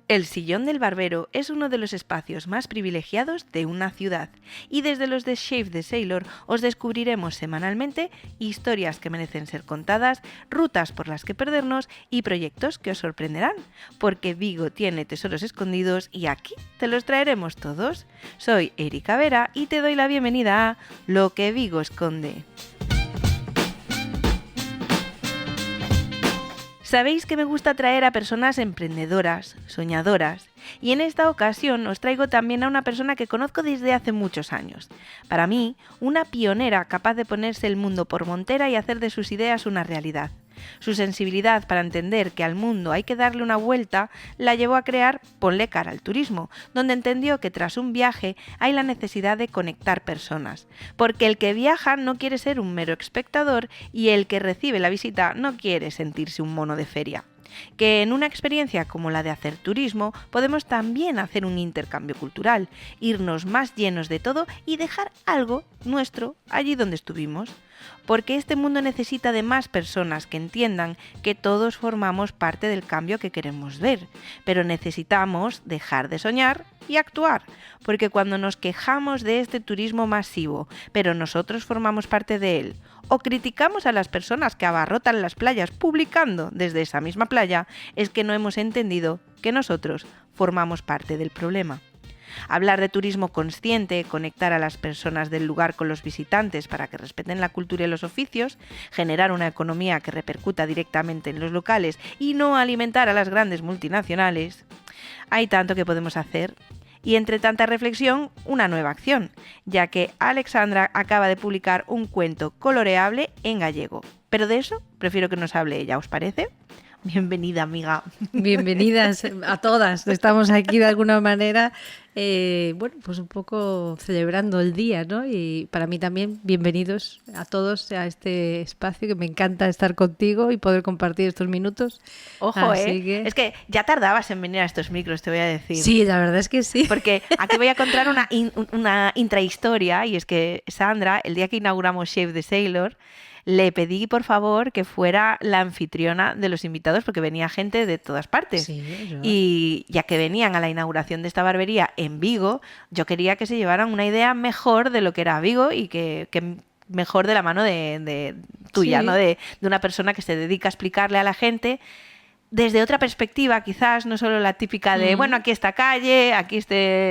El sillón del barbero es uno de los espacios más privilegiados de una ciudad y desde los de Shave the Sailor os descubriremos semanalmente historias que merecen ser contadas, rutas por las que perdernos y proyectos que os sorprenderán, porque Vigo tiene tesoros escondidos y aquí te los traeremos todos. Soy Erika Vera y te doy la bienvenida a Lo que Vigo esconde. Sabéis que me gusta traer a personas emprendedoras, soñadoras, y en esta ocasión os traigo también a una persona que conozco desde hace muchos años. Para mí, una pionera capaz de ponerse el mundo por montera y hacer de sus ideas una realidad. Su sensibilidad para entender que al mundo hay que darle una vuelta la llevó a crear Ponle Cara al Turismo, donde entendió que tras un viaje hay la necesidad de conectar personas, porque el que viaja no quiere ser un mero espectador y el que recibe la visita no quiere sentirse un mono de feria. Que en una experiencia como la de hacer turismo podemos también hacer un intercambio cultural, irnos más llenos de todo y dejar algo nuestro allí donde estuvimos. Porque este mundo necesita de más personas que entiendan que todos formamos parte del cambio que queremos ver, pero necesitamos dejar de soñar y actuar, porque cuando nos quejamos de este turismo masivo, pero nosotros formamos parte de él, o criticamos a las personas que abarrotan las playas publicando desde esa misma playa, es que no hemos entendido que nosotros formamos parte del problema. Hablar de turismo consciente, conectar a las personas del lugar con los visitantes para que respeten la cultura y los oficios, generar una economía que repercuta directamente en los locales y no alimentar a las grandes multinacionales. Hay tanto que podemos hacer. Y entre tanta reflexión, una nueva acción, ya que Alexandra acaba de publicar un cuento coloreable en gallego. Pero de eso prefiero que nos hable ella, ¿os parece? Bienvenida, amiga. Bienvenidas a todas. Estamos aquí de alguna manera, pues un poco celebrando el día, ¿no? Y para mí también, bienvenidos a todos a este espacio, que me encanta estar contigo y poder compartir estos minutos. Ojo, es que ya tardabas en venir a estos micros, te voy a decir. Sí, la verdad es que sí. Porque aquí voy a contar una intrahistoria, y es que Sandra, el día que inauguramos Shave the Sailor, le pedí por favor que fuera la anfitriona de los invitados porque venía gente de todas partes. Sí, y ya que venían a la inauguración de esta barbería en Vigo, yo quería que se llevaran una idea mejor de lo que era Vigo y que mejor de la mano de tuya, sí, ¿no? De una persona que se dedica a explicarle a la gente desde otra perspectiva, quizás, no solo la típica de, bueno, aquí esta calle, aquí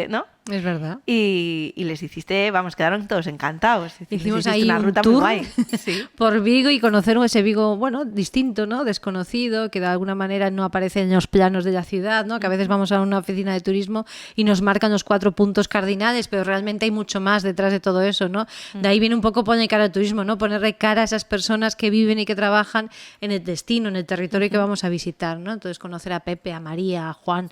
¿no? Es verdad. Y les hiciste, quedaron todos encantados. Hicimos ahí una un ruta tour muy guay. Sí. Por Vigo y conocer ese Vigo, bueno, distinto, ¿no? Desconocido, que de alguna manera no aparece en los planos de la ciudad, ¿no? Que a veces vamos a una oficina de turismo y nos marcan los 4 puntos cardinales, pero realmente hay mucho más detrás de todo eso, ¿no? De ahí viene un poco poner cara al turismo, ¿no? Ponerle cara a esas personas que viven y que trabajan en el destino, en el territorio que vamos a visitar, ¿no? Entonces conocer a Pepe, a María, a Juan,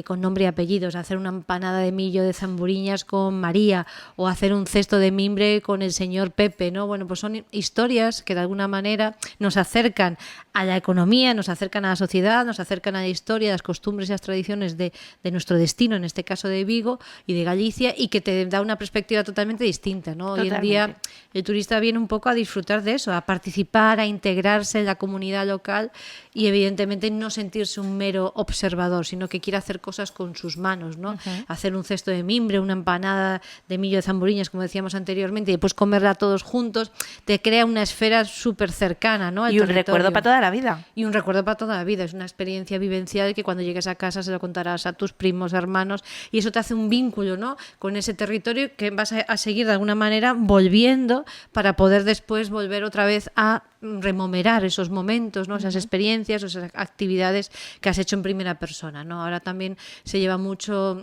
con nombre y apellidos, hacer una empanada de millo de zamburiñas con María o hacer un cesto de mimbre con el señor Pepe, ¿no? Bueno, pues son historias que de alguna manera nos acercan a la economía, nos acercan a la sociedad, nos acercan a la historia, a las costumbres y las tradiciones de nuestro destino, en este caso de Vigo y de Galicia, y que te da una perspectiva totalmente distinta, ¿no? Hoy en día el turista viene un poco a disfrutar de eso, a participar, a integrarse en la comunidad local y evidentemente no sentirse un mero observador, sino que quiere hacer cosas con sus manos, ¿no? Hacer un cesto de mimbre, una empanada de millo de zamburiñas, como decíamos anteriormente, y después comerla todos juntos, te crea una esfera súper cercana, ¿no? Y un recuerdo para toda la vida. Y un recuerdo para toda la vida. Es una experiencia vivencial que cuando llegues a casa se lo contarás a tus primos, hermanos, y eso te hace un vínculo, ¿no? Con ese territorio que vas a seguir de alguna manera volviendo para poder después volver otra vez a rememorar esos momentos, ¿no? Esas experiencias, esas actividades que has hecho en primera persona, ¿no? Ahora también se lleva mucho.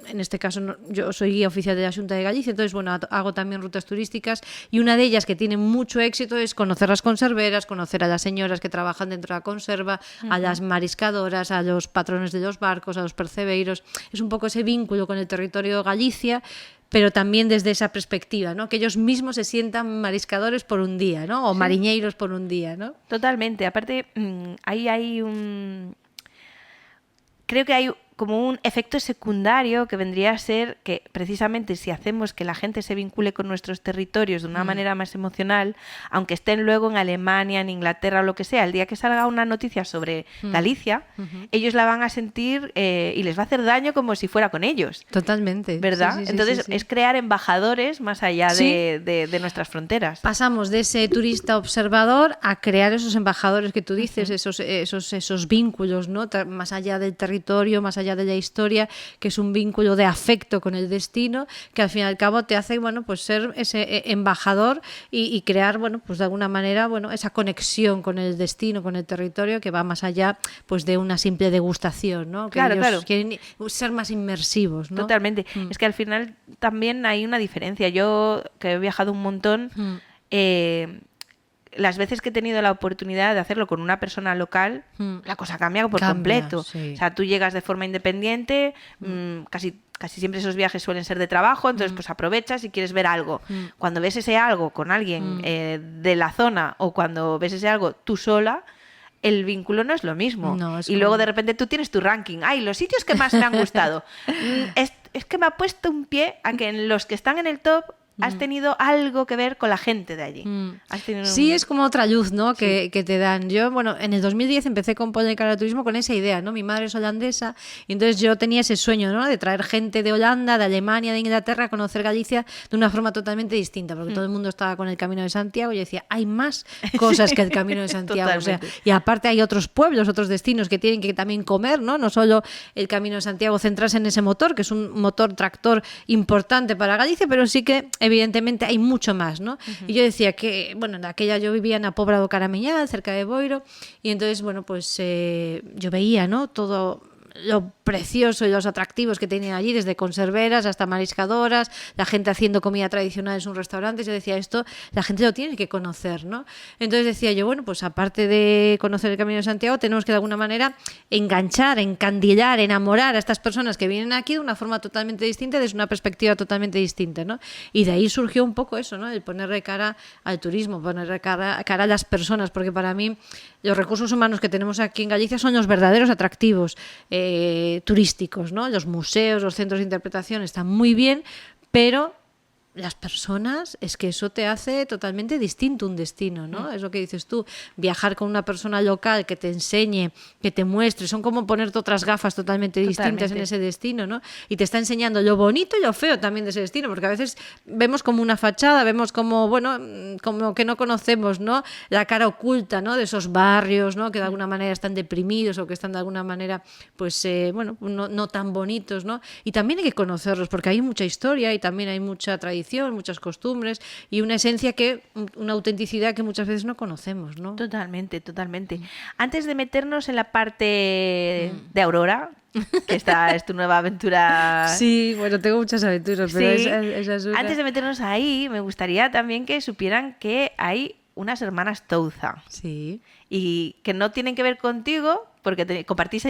En este caso yo soy guía oficial de la Xunta de Galicia, entonces bueno, hago también rutas turísticas y una de ellas que tiene mucho éxito es conocer las conserveras, conocer a las señoras que trabajan dentro de la conserva, a las mariscadoras, a los patrones de los barcos, a los percebeiros. Es un poco ese vínculo con el territorio de Galicia, pero también desde esa perspectiva, ¿no? Que ellos mismos se sientan mariscadores por un día, ¿no? O mariñeiros por un día, ¿no? Totalmente. Aparte, ahí hay un... Creo que hay como un efecto secundario que vendría a ser que precisamente si hacemos que la gente se vincule con nuestros territorios de una manera más emocional, aunque estén luego en Alemania, en Inglaterra o lo que sea, el día que salga una noticia sobre Galicia, ellos la van a sentir y les va a hacer daño como si fuera con ellos. Totalmente. ¿Verdad? Sí, Entonces es crear embajadores más allá de nuestras fronteras. Pasamos de ese turista observador a crear esos embajadores que tú dices, esos vínculos, ¿no? Más allá del territorio, más allá de la historia, que es un vínculo de afecto con el destino, que al fin y al cabo te hace, bueno, pues ser ese embajador y crear, bueno, pues de alguna manera, bueno, esa conexión con el destino, con el territorio, que va más allá, pues de una simple degustación, ¿no? Que ellos quieren ser más inmersivos, ¿no? Totalmente. Es que al final también hay una diferencia. Yo, que he viajado un montón, las veces que he tenido la oportunidad de hacerlo con una persona local, la cosa cambia por completo. Sí. O sea, tú llegas de forma independiente, casi siempre esos viajes suelen ser de trabajo, entonces pues aprovechas y quieres ver algo. Cuando ves ese algo con alguien de la zona o cuando ves ese algo tú sola, el vínculo no es lo mismo. No, y luego de repente tú tienes tu ranking. ¡Ay, los sitios que más me han gustado! Es que me ha puesto un pie a que en los que están en el top has tenido algo que ver con la gente de allí. Sí, es como otra luz, ¿no? Que te dan. Yo, bueno, en el 2010 empecé con Polla y Cara al Turismo con esa idea, ¿no? Mi madre es holandesa y entonces yo tenía ese sueño, ¿no? De traer gente de Holanda, de Alemania, de Inglaterra a conocer Galicia de una forma totalmente distinta, porque todo el mundo estaba con el Camino de Santiago y yo decía, hay más cosas que el Camino de Santiago. O sea, y aparte hay otros pueblos, otros destinos que tienen que también comer, ¿no? No solo el Camino de Santiago centrarse en ese motor, que es un motor tractor importante para Galicia, pero sí que evidentemente hay mucho más, ¿no? Y yo decía que, bueno, en aquella yo vivía en la Pobra do Carameñal, cerca de Boiro, y entonces, bueno, pues yo veía, ¿no? Todo lo precioso y los atractivos que tenían allí, desde conserveras hasta mariscadoras, la gente haciendo comida tradicional en sus restaurantes. Yo decía, esto la gente lo tiene que conocer, ¿no? Entonces decía yo, bueno, pues aparte de conocer el Camino de Santiago, tenemos que de alguna manera enganchar, encandillar, enamorar a estas personas que vienen aquí de una forma totalmente distinta, desde una perspectiva totalmente distinta, ¿no? Y de ahí surgió un poco eso, ¿no? El ponerle cara al turismo, ponerle cara a las personas, porque para mí los recursos humanos que tenemos aquí en Galicia son los verdaderos atractivos turísticos, ¿no? Los museos, los centros de interpretación están muy bien, pero las personas, es que eso te hace totalmente distinto un destino, ¿no? Es lo que dices tú, viajar con una persona local que te enseñe, que te muestre, son como ponerte otras gafas totalmente distintas en ese destino, ¿no? Y te está enseñando lo bonito y lo feo también de ese destino, porque a veces vemos como una fachada, vemos como, bueno, como que no conocemos, ¿no? La cara oculta, ¿no? De esos barrios, ¿no? Que de alguna manera están deprimidos o que están de alguna manera, pues, bueno, no tan bonitos, ¿no? Y también hay que conocerlos, porque hay mucha historia y también hay mucha tradición, muchas costumbres y una esencia una autenticidad que muchas veces no conocemos, ¿no? Totalmente. Antes de meternos en la parte de Aurora, que esta es tu nueva aventura. Sí, bueno, tengo muchas aventuras, pero sí. esa es una. Antes de meternos ahí, me gustaría también que supieran que hay unas hermanas Touza. Sí. Y que no tienen que ver contigo, porque compartís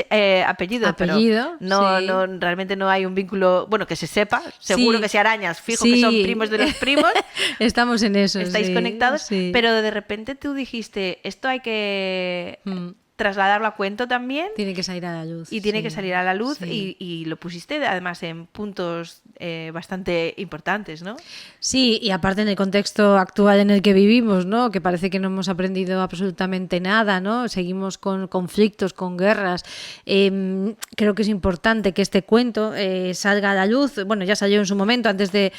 apellido, pero no, sí. no, realmente no hay un vínculo, bueno, que se sepa, seguro que si arañas, fijo que son primos de los primos. Estamos en eso. Estáis conectados, pero de repente tú dijiste, esto hay que trasladarlo a cuento también. Tiene que salir a la luz. Y tiene que salir a la luz y lo pusiste además en puntos bastante importantes, ¿no? Sí, y aparte en el contexto actual en el que vivimos, ¿no? Que parece que no hemos aprendido absolutamente nada, ¿no? Seguimos con conflictos, con guerras. Creo que es importante que este cuento salga a la luz. Bueno, ya salió en su momento, antes de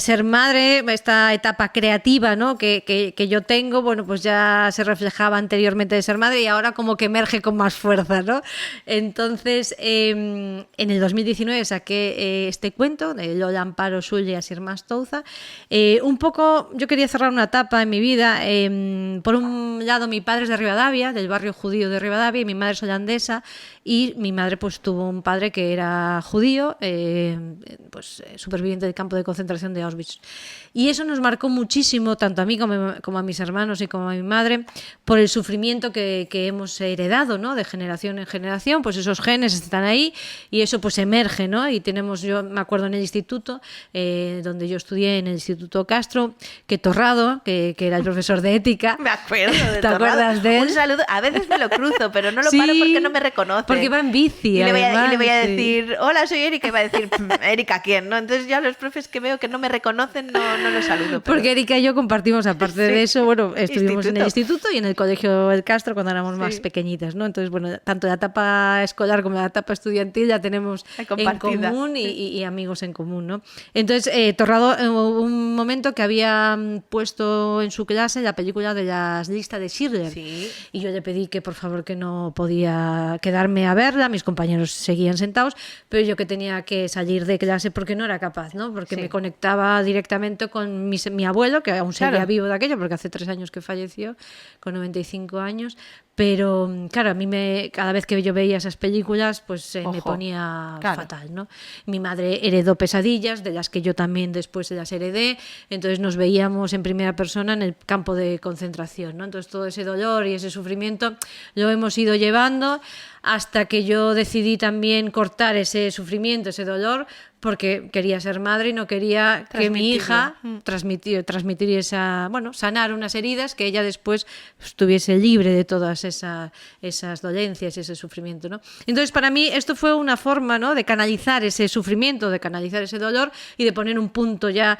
ser madre, esta etapa creativa, ¿no? Que yo tengo, bueno, pues ya se reflejaba anteriormente de ser madre y ahora como que emerge con más fuerza, ¿no? Entonces, en el 2019 saqué este cuento de Lola Amparo Sulle y Asier Mas Touza. Un poco, yo quería cerrar una etapa en mi vida. Por un lado, mi padre es de Rivadavia, del barrio judío de Rivadavia, y mi madre es holandesa, y mi madre pues tuvo un padre que era judío, superviviente del campo de concentración de Auschwitz. Y eso nos marcó muchísimo, tanto a mí como a mis hermanos y como a mi madre, por el sufrimiento que hemos heredado, ¿no? De generación en generación, pues esos genes están ahí y eso pues emerge, ¿no? Y tenemos, yo me acuerdo en el instituto, donde yo estudié en el Instituto Castro, que Torrado, que era el profesor de ética. Me acuerdo de ¿Te Torrado. acuerdas de él? Un saludo. A veces me lo cruzo, pero no lo Sí, paro porque no me reconoce. porque va en bici. Y le voy a además, decir, hola, soy Erika, y va a decir, Erika, ¿quién? ¿No? Entonces ya los profes que veo que no me reconocen, no los saludo. Pero... Porque Erika y yo compartimos, aparte de eso, bueno, estuvimos en el Instituto. instituto y en el colegio El Castro cuando éramos más pequeñitas, ¿no? Entonces, bueno, tanto la etapa escolar como la etapa estudiantil ya tenemos en común y amigos en común, ¿no? Entonces, Torrado, hubo un momento que había puesto en su clase la película de las listas de Schindler. Sí. Y yo le pedí que, por favor, que no podía quedarme a verla, mis compañeros seguían sentados, pero yo que tenía que salir de clase porque no era capaz, ¿no? Porque me conectaba directamente con mi abuelo, que aún seguía vivo de aquello, porque hace 3 años que falleció, con 95 años, pero claro, a mí cada vez que yo veía esas películas, pues me ponía fatal, ¿no? Mi madre heredó pesadillas, de las que yo también después las heredé, entonces nos veíamos en primera persona en el campo de concentración, ¿no? Entonces todo ese dolor y ese sufrimiento lo hemos ido llevando hasta que yo decidí también cortar ese sufrimiento, ese dolor, porque quería ser madre y no quería que mi hija transmitir esa, bueno, sanar unas heridas, que ella después estuviese libre de todas esas dolencias y ese sufrimiento, ¿no? Entonces, para mí esto fue una forma, ¿no?, de canalizar ese sufrimiento, de canalizar ese dolor y de poner un punto ya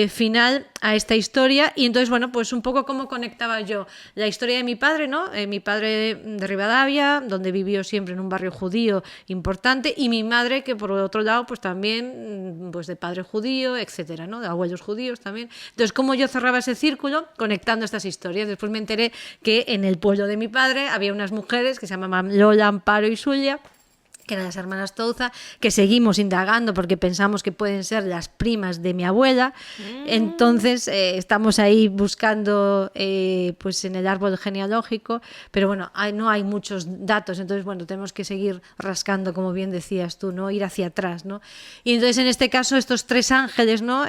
final a esta historia. Y entonces, bueno, pues un poco cómo conectaba yo la historia de mi padre, ¿no? Mi padre de Rivadavia, donde vivió siempre en un barrio judío importante, y mi madre, que por otro lado, pues también pues de padre judío, etcétera, ¿no? De abuelos judíos también. Entonces, cómo yo cerraba ese círculo conectando estas historias. Después me enteré que en el pueblo de mi padre había unas mujeres que se llamaban Lola, Amparo y Zulia, que eran las hermanas Touza, que seguimos indagando porque pensamos que pueden ser las primas de mi abuela. Entonces estamos ahí buscando pues en el árbol genealógico, pero bueno, no hay muchos datos, entonces bueno, tenemos que seguir rascando, como bien decías tú, ¿no? Ir hacia atrás, ¿no? Y entonces en este caso estos 3 ángeles, ¿no?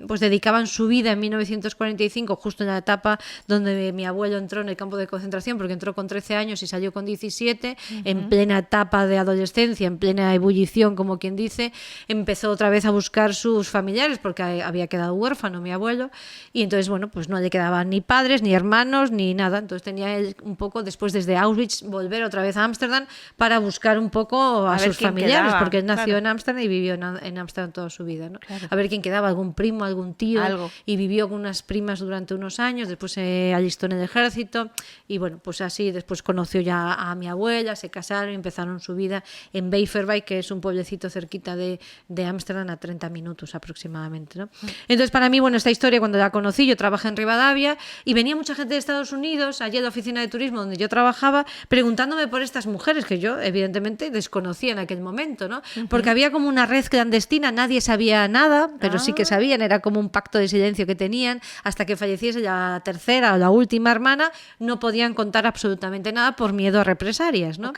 Pues dedicaban su vida en 1945, justo en la etapa donde mi abuelo entró en el campo de concentración, porque entró con 13 años y salió con 17, en plena etapa de adolescencia, en plena ebullición, como quien dice, empezó otra vez a buscar sus familiares porque había quedado huérfano mi abuelo, y entonces bueno, pues no le quedaban ni padres, ni hermanos, ni nada. Entonces tenía él un poco, después desde Auschwitz, volver otra vez a Ámsterdam para buscar un poco a sus familiares, quedaba, porque él nació en Ámsterdam y vivió en Ámsterdam toda su vida, ¿no? A ver quién quedaba, algún primo, algún tío, y vivió con unas primas durante unos años, después se alistó en el ejército y bueno, pues así después conoció ya a mi abuela, se casaron y empezaron su vida en Beverwijk, que es un pueblecito cerquita de Ámsterdam, a 30 minutos aproximadamente, ¿no? Entonces, para mí, bueno, esta historia, cuando la conocí, yo trabajé en Rivadavia y venía mucha gente de Estados Unidos, allí en la oficina de turismo donde yo trabajaba, preguntándome por estas mujeres que yo, evidentemente, desconocía en aquel momento, ¿no? Porque había como una red clandestina, nadie sabía nada, pero sí que sabían, era como un pacto de silencio que tenían, hasta que falleciese la tercera o la última hermana, no podían contar absolutamente nada por miedo a represalias, ¿no?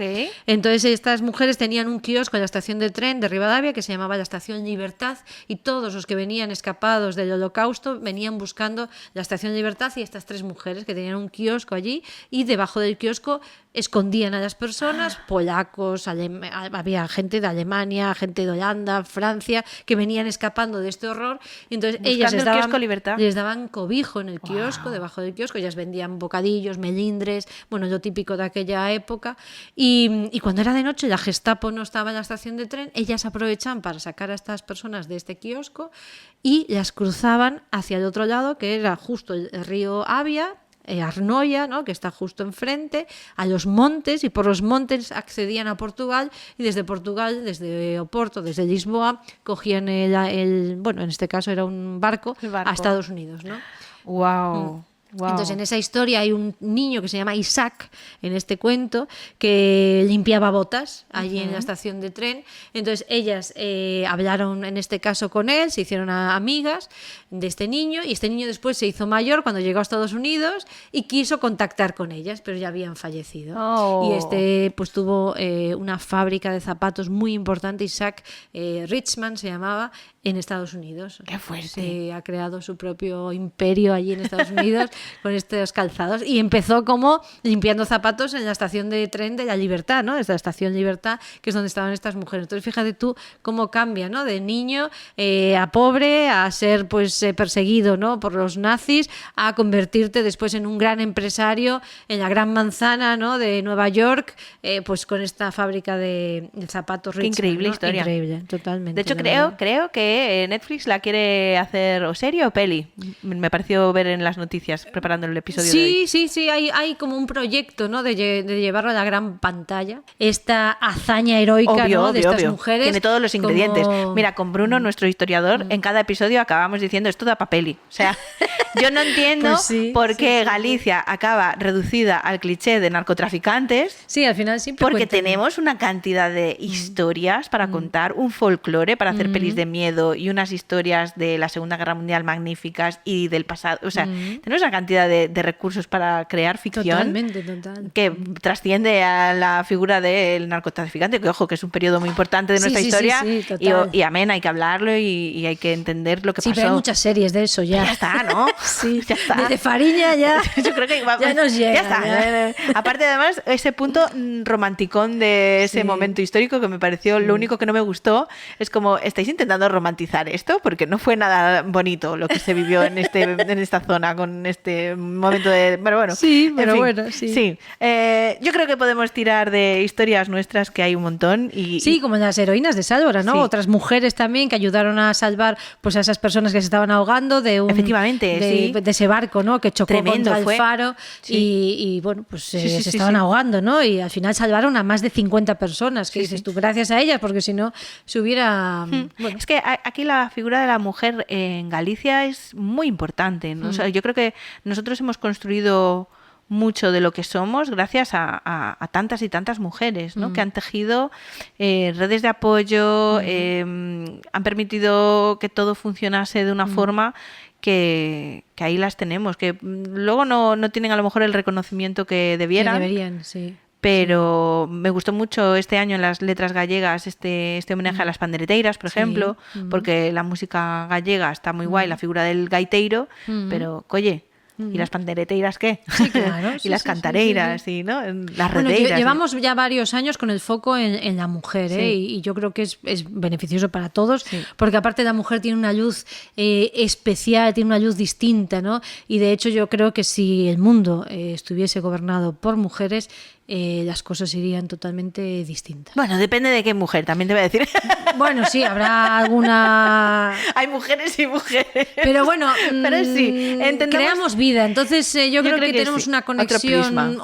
Entonces, estas mujeres tenían un kiosco en la estación de tren de Rivadavia que se llamaba la Estación Libertad, y todos los que venían escapados del Holocausto venían buscando la Estación Libertad, y estas 3 mujeres que tenían un kiosco allí, y debajo del kiosco escondían a las personas, polacos, había gente de Alemania, gente de Holanda, Francia, que venían escapando de este horror, y entonces ellas les daban cobijo en el kiosco, debajo del kiosco, ellas vendían bocadillos, melindres, bueno, lo típico de aquella época, y cuando era de noche la Gestapo no estaba en la estación de tren, ellas aprovechaban para sacar a estas personas de este kiosco y las cruzaban hacia el otro lado, que era justo el río Avia, Arnoia, ¿no?, que está justo enfrente, a los montes, y por los montes accedían a Portugal, y desde Portugal, desde Oporto, desde Lisboa, cogían bueno, en este caso era un barco, a Estados Unidos, ¿no? Wow. Entonces, en esa historia hay un niño que se llama Isaac, en este cuento, que limpiaba botas allí en la estación de tren. Entonces, ellas hablaron, en este caso, con él, se hicieron amigas de este niño, y este niño después se hizo mayor cuando llegó a Estados Unidos y quiso contactar con ellas, pero ya habían fallecido. Y pues tuvo una fábrica de zapatos muy importante, Isaac Richman se llamaba, en Estados Unidos. ¡Qué fuerte! Ha creado su propio imperio allí en Estados Unidos. estos calzados. Y empezó como limpiando zapatos en la estación de tren de La Libertad, ¿no? Es la estación Libertad, que es donde estaban estas mujeres. Entonces, fíjate tú cómo cambia, ¿no? De niño a pobre, a ser pues perseguido, ¿no? Por los nazis, a convertirte después en un gran empresario en la Gran Manzana, ¿no? De Nueva York, pues con esta fábrica de zapatos Richmond. Qué increíble, ¿no? Historia. Increíble, totalmente. De hecho, creo que Netflix la quiere hacer o serie o peli. Me pareció ver en las noticias preparando el episodio de hoy. Sí, hay como un proyecto, ¿no? de llevarlo a la gran pantalla. Esta hazaña heroica, ¿no? De estas mujeres. Tiene todos los ingredientes. Mira, con Bruno, nuestro historiador, en cada episodio acabamos diciendo esto da pa' peli. O sea, yo no entiendo por qué Galicia acaba reducida al cliché de narcotraficantes. Sí, al final sí. Porque tenemos una cantidad de historias para contar, un folclore para hacer pelis de miedo y unas historias de la Segunda Guerra Mundial magníficas y del pasado. O sea, tenemos una cantidad de recursos para crear ficción. Totalmente. Que trasciende a la figura del narcotraficante, que ojo, que es un periodo muy importante de nuestra historia. Y amén, hay que hablarlo y hay que entender lo que pasó. Sí, pero hay muchas series de eso ya. Ya está, ¿no? Sí, ya está. Desde Fariña ya. Yo creo que ya nos llega. Ya está. Aparte, además, ese punto romanticón de ese momento histórico que me pareció lo único que no me gustó es como, ¿estáis intentando romantizar esto? Porque no fue nada bonito lo que se vivió en esta zona con este momento de... Bueno, sí, pero en fin, bueno, sí. Yo creo que podemos tirar de historias nuestras, que hay un montón. Sí, como las heroínas de Sálvora, ¿no? Sí. Otras mujeres también que ayudaron a salvar pues a esas personas que se estaban ahogando de ese barco, ¿no? Que chocó contra el faro y bueno, pues se estaban ahogando, ¿no? Y al final salvaron a más de 50 personas, que dices tú, gracias a ellas, porque si no se hubiera... Bueno. Es que aquí la figura de la mujer en Galicia es muy importante, ¿no? O sea, yo creo que nosotros hemos construido mucho de lo que somos gracias a tantas y tantas mujeres, ¿no? Que han tejido redes de apoyo, han permitido que todo funcionase de una forma que ahí las tenemos, que luego no tienen a lo mejor el reconocimiento que debieran. Que deberían, sí. Pero me gustó mucho este año en las letras gallegas este homenaje a las pandereteiras, por ejemplo, porque la música gallega está muy guay, la figura del gaiteiro, pero, oye, ¿y las pandereteiras qué? Sí, claro. Y las cantareiras, y ¿no? Las bueno, redeiras. Llevamos ya varios años con el foco en la mujer, y yo creo que es beneficioso para todos, porque aparte la mujer tiene una luz especial, tiene una luz distinta, ¿no? Y de hecho yo creo que si el mundo estuviese gobernado por mujeres, las cosas irían totalmente distintas. Bueno, depende de qué mujer, también te voy a decir. Bueno, sí, habrá alguna... Hay mujeres y mujeres. Pero bueno, pero sí, creamos vida, entonces yo creo que tenemos una conexión,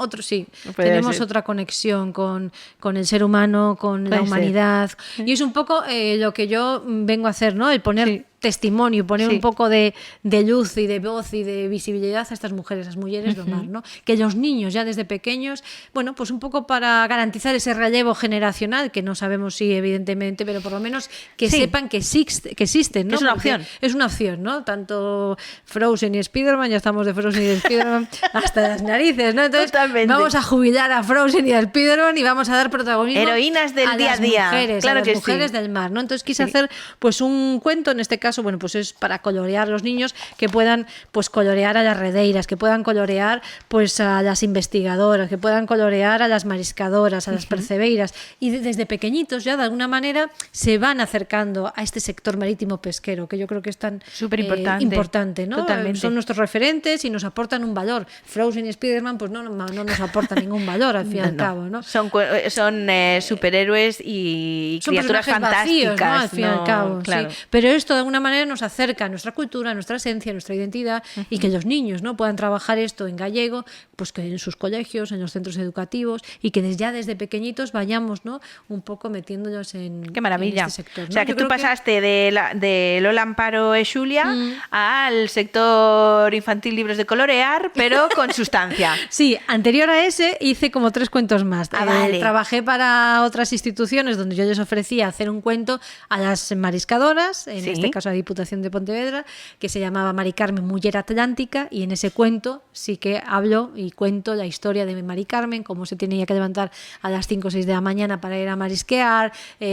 tenemos otra conexión con el ser humano, con la humanidad, y es un poco lo que yo vengo a hacer, ¿no? El poner testimonio, poner un poco de luz y de voz y de visibilidad a estas mujeres, a las mujeres do mar, ¿no? Que los niños ya desde pequeños, bueno, pues un poco para garantizar ese relevo generacional, que no sabemos si evidentemente, pero por lo menos que sepan que existen, ¿no? Es una opción. Es una opción, ¿no? Tanto Frozen y Spiderman, ya estamos de Frozen y de Spiderman hasta las narices, ¿no? Entonces vamos a jubilar a Frozen y a Spiderman y vamos a dar protagonismo heroínas del día a día, mujeres, claro, a las mujeres del mar, ¿no? Entonces quise hacer pues un cuento, en este caso, bueno, pues es para colorear a los niños, que puedan pues colorear a las redeiras, que puedan colorear pues a las investigadoras, que puedan colorear a las mariscadoras, a las percebeiras, y desde pequeñitos ya de alguna manera se van acercando a este sector marítimo pesquero, que yo creo que es tan importante, ¿no? Totalmente. Son nuestros referentes y nos aportan un valor. Frozen y Spiderman pues no nos aportan ningún valor al fin y al cabo, ¿no? Son superhéroes y son criaturas fantásticas, vacíos, ¿no? Al fin y al cabo, claro. Sí. Pero esto de alguna manera nos acerca a nuestra cultura, a nuestra esencia, a nuestra identidad, y que los niños, ¿no? Puedan trabajar esto en gallego, pues que en sus colegios, en los centros educativos, y que desde pequeñitos vayamos, ¿no? Un poco metiéndolos en, qué maravilla. En este sector, ¿no? O sea, que tú pasaste de Lola, Amparo e Xulia al sector infantil libros de colorear, pero con sustancia. Sí, anterior a ese hice como 3 cuentos más. Vale. Trabajé para otras instituciones donde yo les ofrecía hacer un cuento a las mariscadoras, en este caso a Diputación de Pontevedra, que se llamaba Mari Carmen, Muller Atlántica, y en ese cuento sí que hablo y cuento la historia de Mari Carmen, cómo se tenía que levantar a las 5 o 6 de la mañana para ir a marisquear,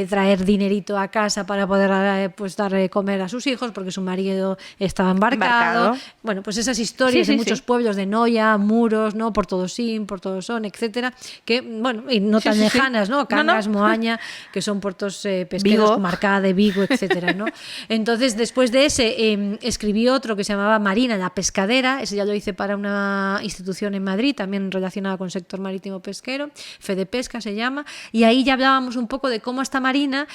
traer dinerito a casa para poder pues dar de comer a sus hijos, porque su marido estaba embarcado. Bueno, pues esas historias de muchos pueblos de Noia, Muros, ¿no? Portodosín, Portodosón, etcétera, que, bueno, y no tan lejanas, ¿no? Cangas, Moaña, que son puertos pesqueros, Comarcada de Vigo, etcétera, ¿no? Entonces, después de ese, escribí otro que se llamaba Marina, la pescadera. Ese ya lo hice para una institución en Madrid, también relacionada con el sector marítimo pesquero, Fede Pesca se llama, y ahí ya hablábamos un poco de cómo esta Marina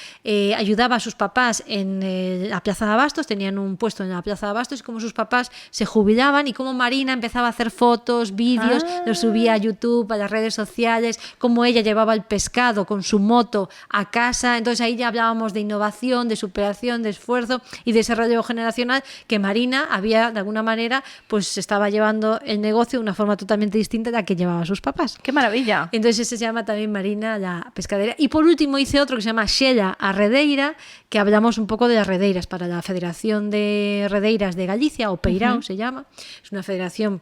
ayudaba a sus papás en la Plaza de Abastos, tenían un puesto en la Plaza de Abastos, y cómo sus papás se jubilaban y cómo Marina empezaba a hacer fotos, vídeos, los subía a YouTube, a las redes sociales, cómo ella llevaba el pescado con su moto a casa. Entonces ahí ya hablábamos de innovación, de superación, de esfuerzo y de ese relevo generacional, que Marina había, de alguna manera, pues estaba llevando el negocio de una forma totalmente distinta a la que llevaba a sus papás. ¡Qué maravilla! Entonces ese se llama también Marina, la pescadera. Y por último hice otro que se llama Xella a Redeira, que hablamos un poco de las redeiras para la Federación de Redeiras de Galicia, o Peirao se llama. Es una federación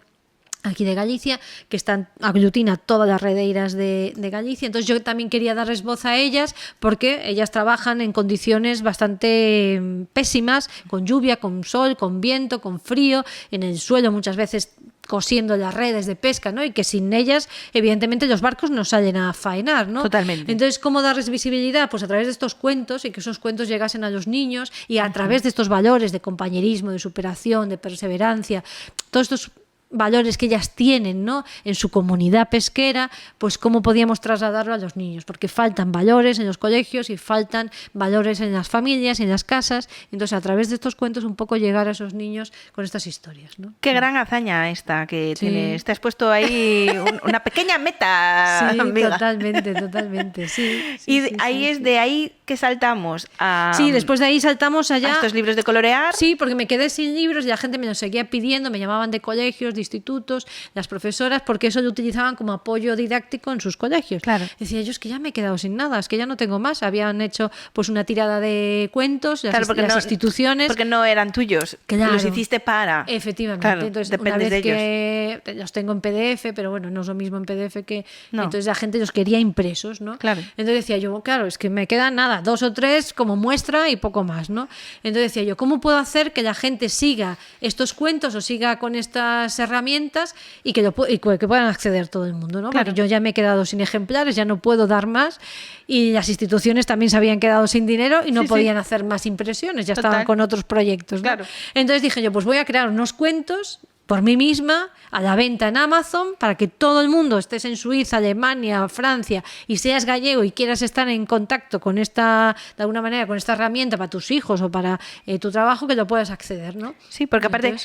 aquí de Galicia, que aglutina todas las redeiras de Galicia. Entonces yo también quería darles voz a ellas, porque ellas trabajan en condiciones bastante pésimas, con lluvia, con sol, con viento, con frío, en el suelo muchas veces cosiendo las redes de pesca, ¿no? Y que sin ellas, evidentemente, los barcos no salen a faenar, ¿no? Totalmente. Entonces, ¿cómo darles visibilidad? Pues a través de estos cuentos, y que esos cuentos llegasen a los niños, y a través de estos valores de compañerismo, de superación, de perseverancia, todos estos valores que ellas tienen, ¿no?, en su comunidad pesquera, pues cómo podíamos trasladarlo a los niños, porque faltan valores en los colegios y faltan valores en las familias y en las casas. Entonces, a través de estos cuentos, un poco llegar a esos niños con estas historias, ¿no? Qué gran hazaña esta que tienes. Te has puesto ahí una pequeña meta, sí, amiga. Totalmente, sí. Y ahí es de ahí que saltamos a... Sí, después de ahí saltamos allá... a estos libros de colorear. Sí, porque me quedé sin libros y la gente me los seguía pidiendo, me llamaban de colegios, de institutos, las profesoras, porque eso lo utilizaban como apoyo didáctico en sus colegios. Claro. Decía, yo es que ya me he quedado sin nada, es que ya no tengo más. Habían hecho pues una tirada de cuentos, las instituciones... Porque no eran tuyos, claro, los hiciste para... Efectivamente. Claro, entonces, dependes una vez de ellos. que los tengo en PDF, pero bueno, no es lo mismo en PDF que... No. Entonces la gente los quería impresos, ¿no? Claro. Entonces decía yo, claro, es que me quedan nada, 2 o 3 como muestra y poco más, ¿no? Entonces decía yo, ¿cómo puedo hacer que la gente siga estos cuentos o siga con estas herramientas y que puedan acceder todo el mundo, ¿no? Claro. Porque yo ya me he quedado sin ejemplares, ya no puedo dar más, y las instituciones también se habían quedado sin dinero y no podían hacer más impresiones, ya estaban con otros proyectos, ¿no? Claro. Entonces dije yo, pues voy a crear unos cuentos por mí misma, a la venta en Amazon, para que todo el mundo, estés en Suiza, Alemania, Francia, y seas gallego y quieras estar en contacto con esta, de alguna manera, con esta herramienta para tus hijos o para tu trabajo, que lo puedas acceder, ¿no? Sí, porque aparte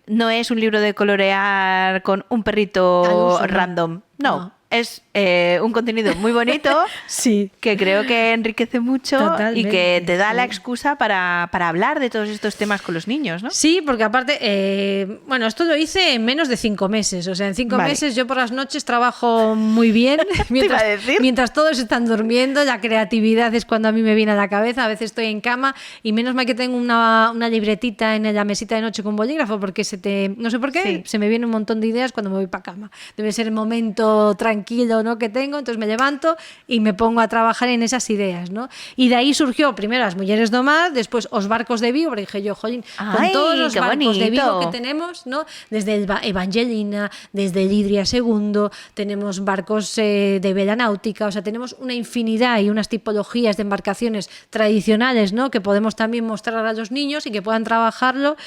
no es un libro de colorear con un perrito random. No. Es un contenido muy bonito, sí, que creo que enriquece mucho. Totalmente, y que te da la excusa para hablar de todos estos temas con los niños, ¿no? Sí, porque aparte, bueno, esto lo hice en menos de 5 meses. O sea, en 5 meses yo por las noches trabajo muy bien, mientras todos están durmiendo. La creatividad es cuando a mí me viene a la cabeza. A veces estoy en cama y menos mal que tengo una libretita en la mesita de noche con bolígrafo, porque no sé por qué, se me viene un montón de ideas cuando me voy para cama. Debe ser el momento tranquilo, ¿no?, que tengo. Entonces me levanto y me pongo a trabajar en esas ideas, ¿no? Y de ahí surgió primero Las Mulleres do Mar, después Os Barcos de Vigo, porque dije yo, jolín, con todos los barcos de Vigo que tenemos, ¿no? Desde el Evangelina, desde el Idria II, tenemos barcos de vela náutica, o sea, tenemos una infinidad y unas tipologías de embarcaciones tradicionales, ¿no?, que podemos también mostrar a los niños y que puedan trabajarlo,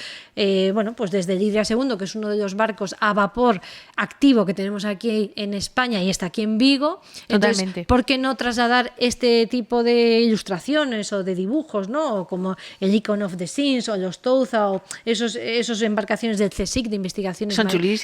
bueno, pues desde el Idria II, que es uno de los barcos a vapor activo que tenemos aquí en España y está aquí en Vigo. Entonces, totalmente. ¿por qué no trasladar este tipo de ilustraciones o de dibujos, ¿no?, o como el Icon of the Seas o los Touza o esos embarcaciones del CSIC de investigaciones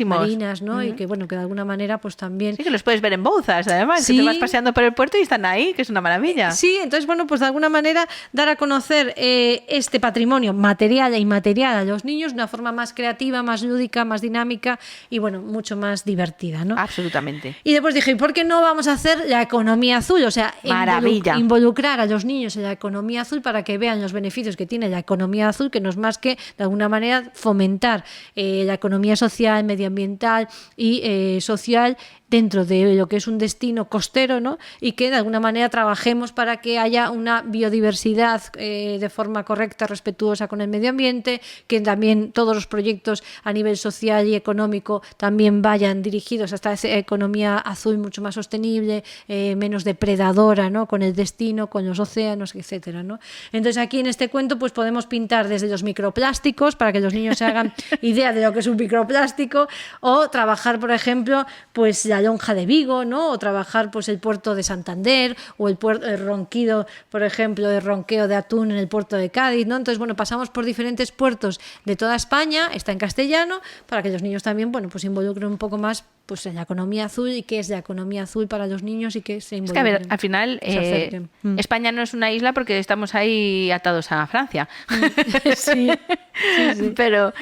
marinas, ¿no? Y que, bueno, que de alguna manera pues también... Sí, que los puedes ver en Bouzas, además, que te vas paseando por el puerto y están ahí, que es una maravilla. Sí, entonces, bueno, pues de alguna manera dar a conocer este patrimonio material e inmaterial a los niños de una forma más creativa, más lúdica, más dinámica y, bueno, mucho más divertida, ¿no? Absolutamente. Y después pues dije, ¿por qué no vamos a hacer la economía azul? O sea, Maravilla. involucrar a los niños en la economía azul para que vean los beneficios que tiene la economía azul, que no es más que, de alguna manera, fomentar la economía social, medioambiental y social dentro de lo que es un destino costero, ¿no? Y que de alguna manera trabajemos para que haya una biodiversidad de forma correcta, respetuosa con el medio ambiente, que también todos los proyectos a nivel social y económico también vayan dirigidos hasta esa economía azul mucho más sostenible, menos depredadora, ¿no? Con el destino, con los océanos, etcétera, ¿no? Entonces aquí en este cuento pues podemos pintar desde los microplásticos para que los niños se hagan idea de lo que es un microplástico, o trabajar, por ejemplo, pues la lonja de Vigo, ¿no? O trabajar pues el puerto de Santander, o el ronquido, por ejemplo, el ronqueo de atún en el puerto de Cádiz, ¿no? Entonces, bueno, pasamos por diferentes puertos de toda España, está en castellano, para que los niños también, bueno, pues se involucren un poco más pues en la economía azul, y qué es la economía azul para los niños, y que se involucren. Es que, a ver, al final España no es una isla porque estamos ahí atados a Francia. Sí. Pero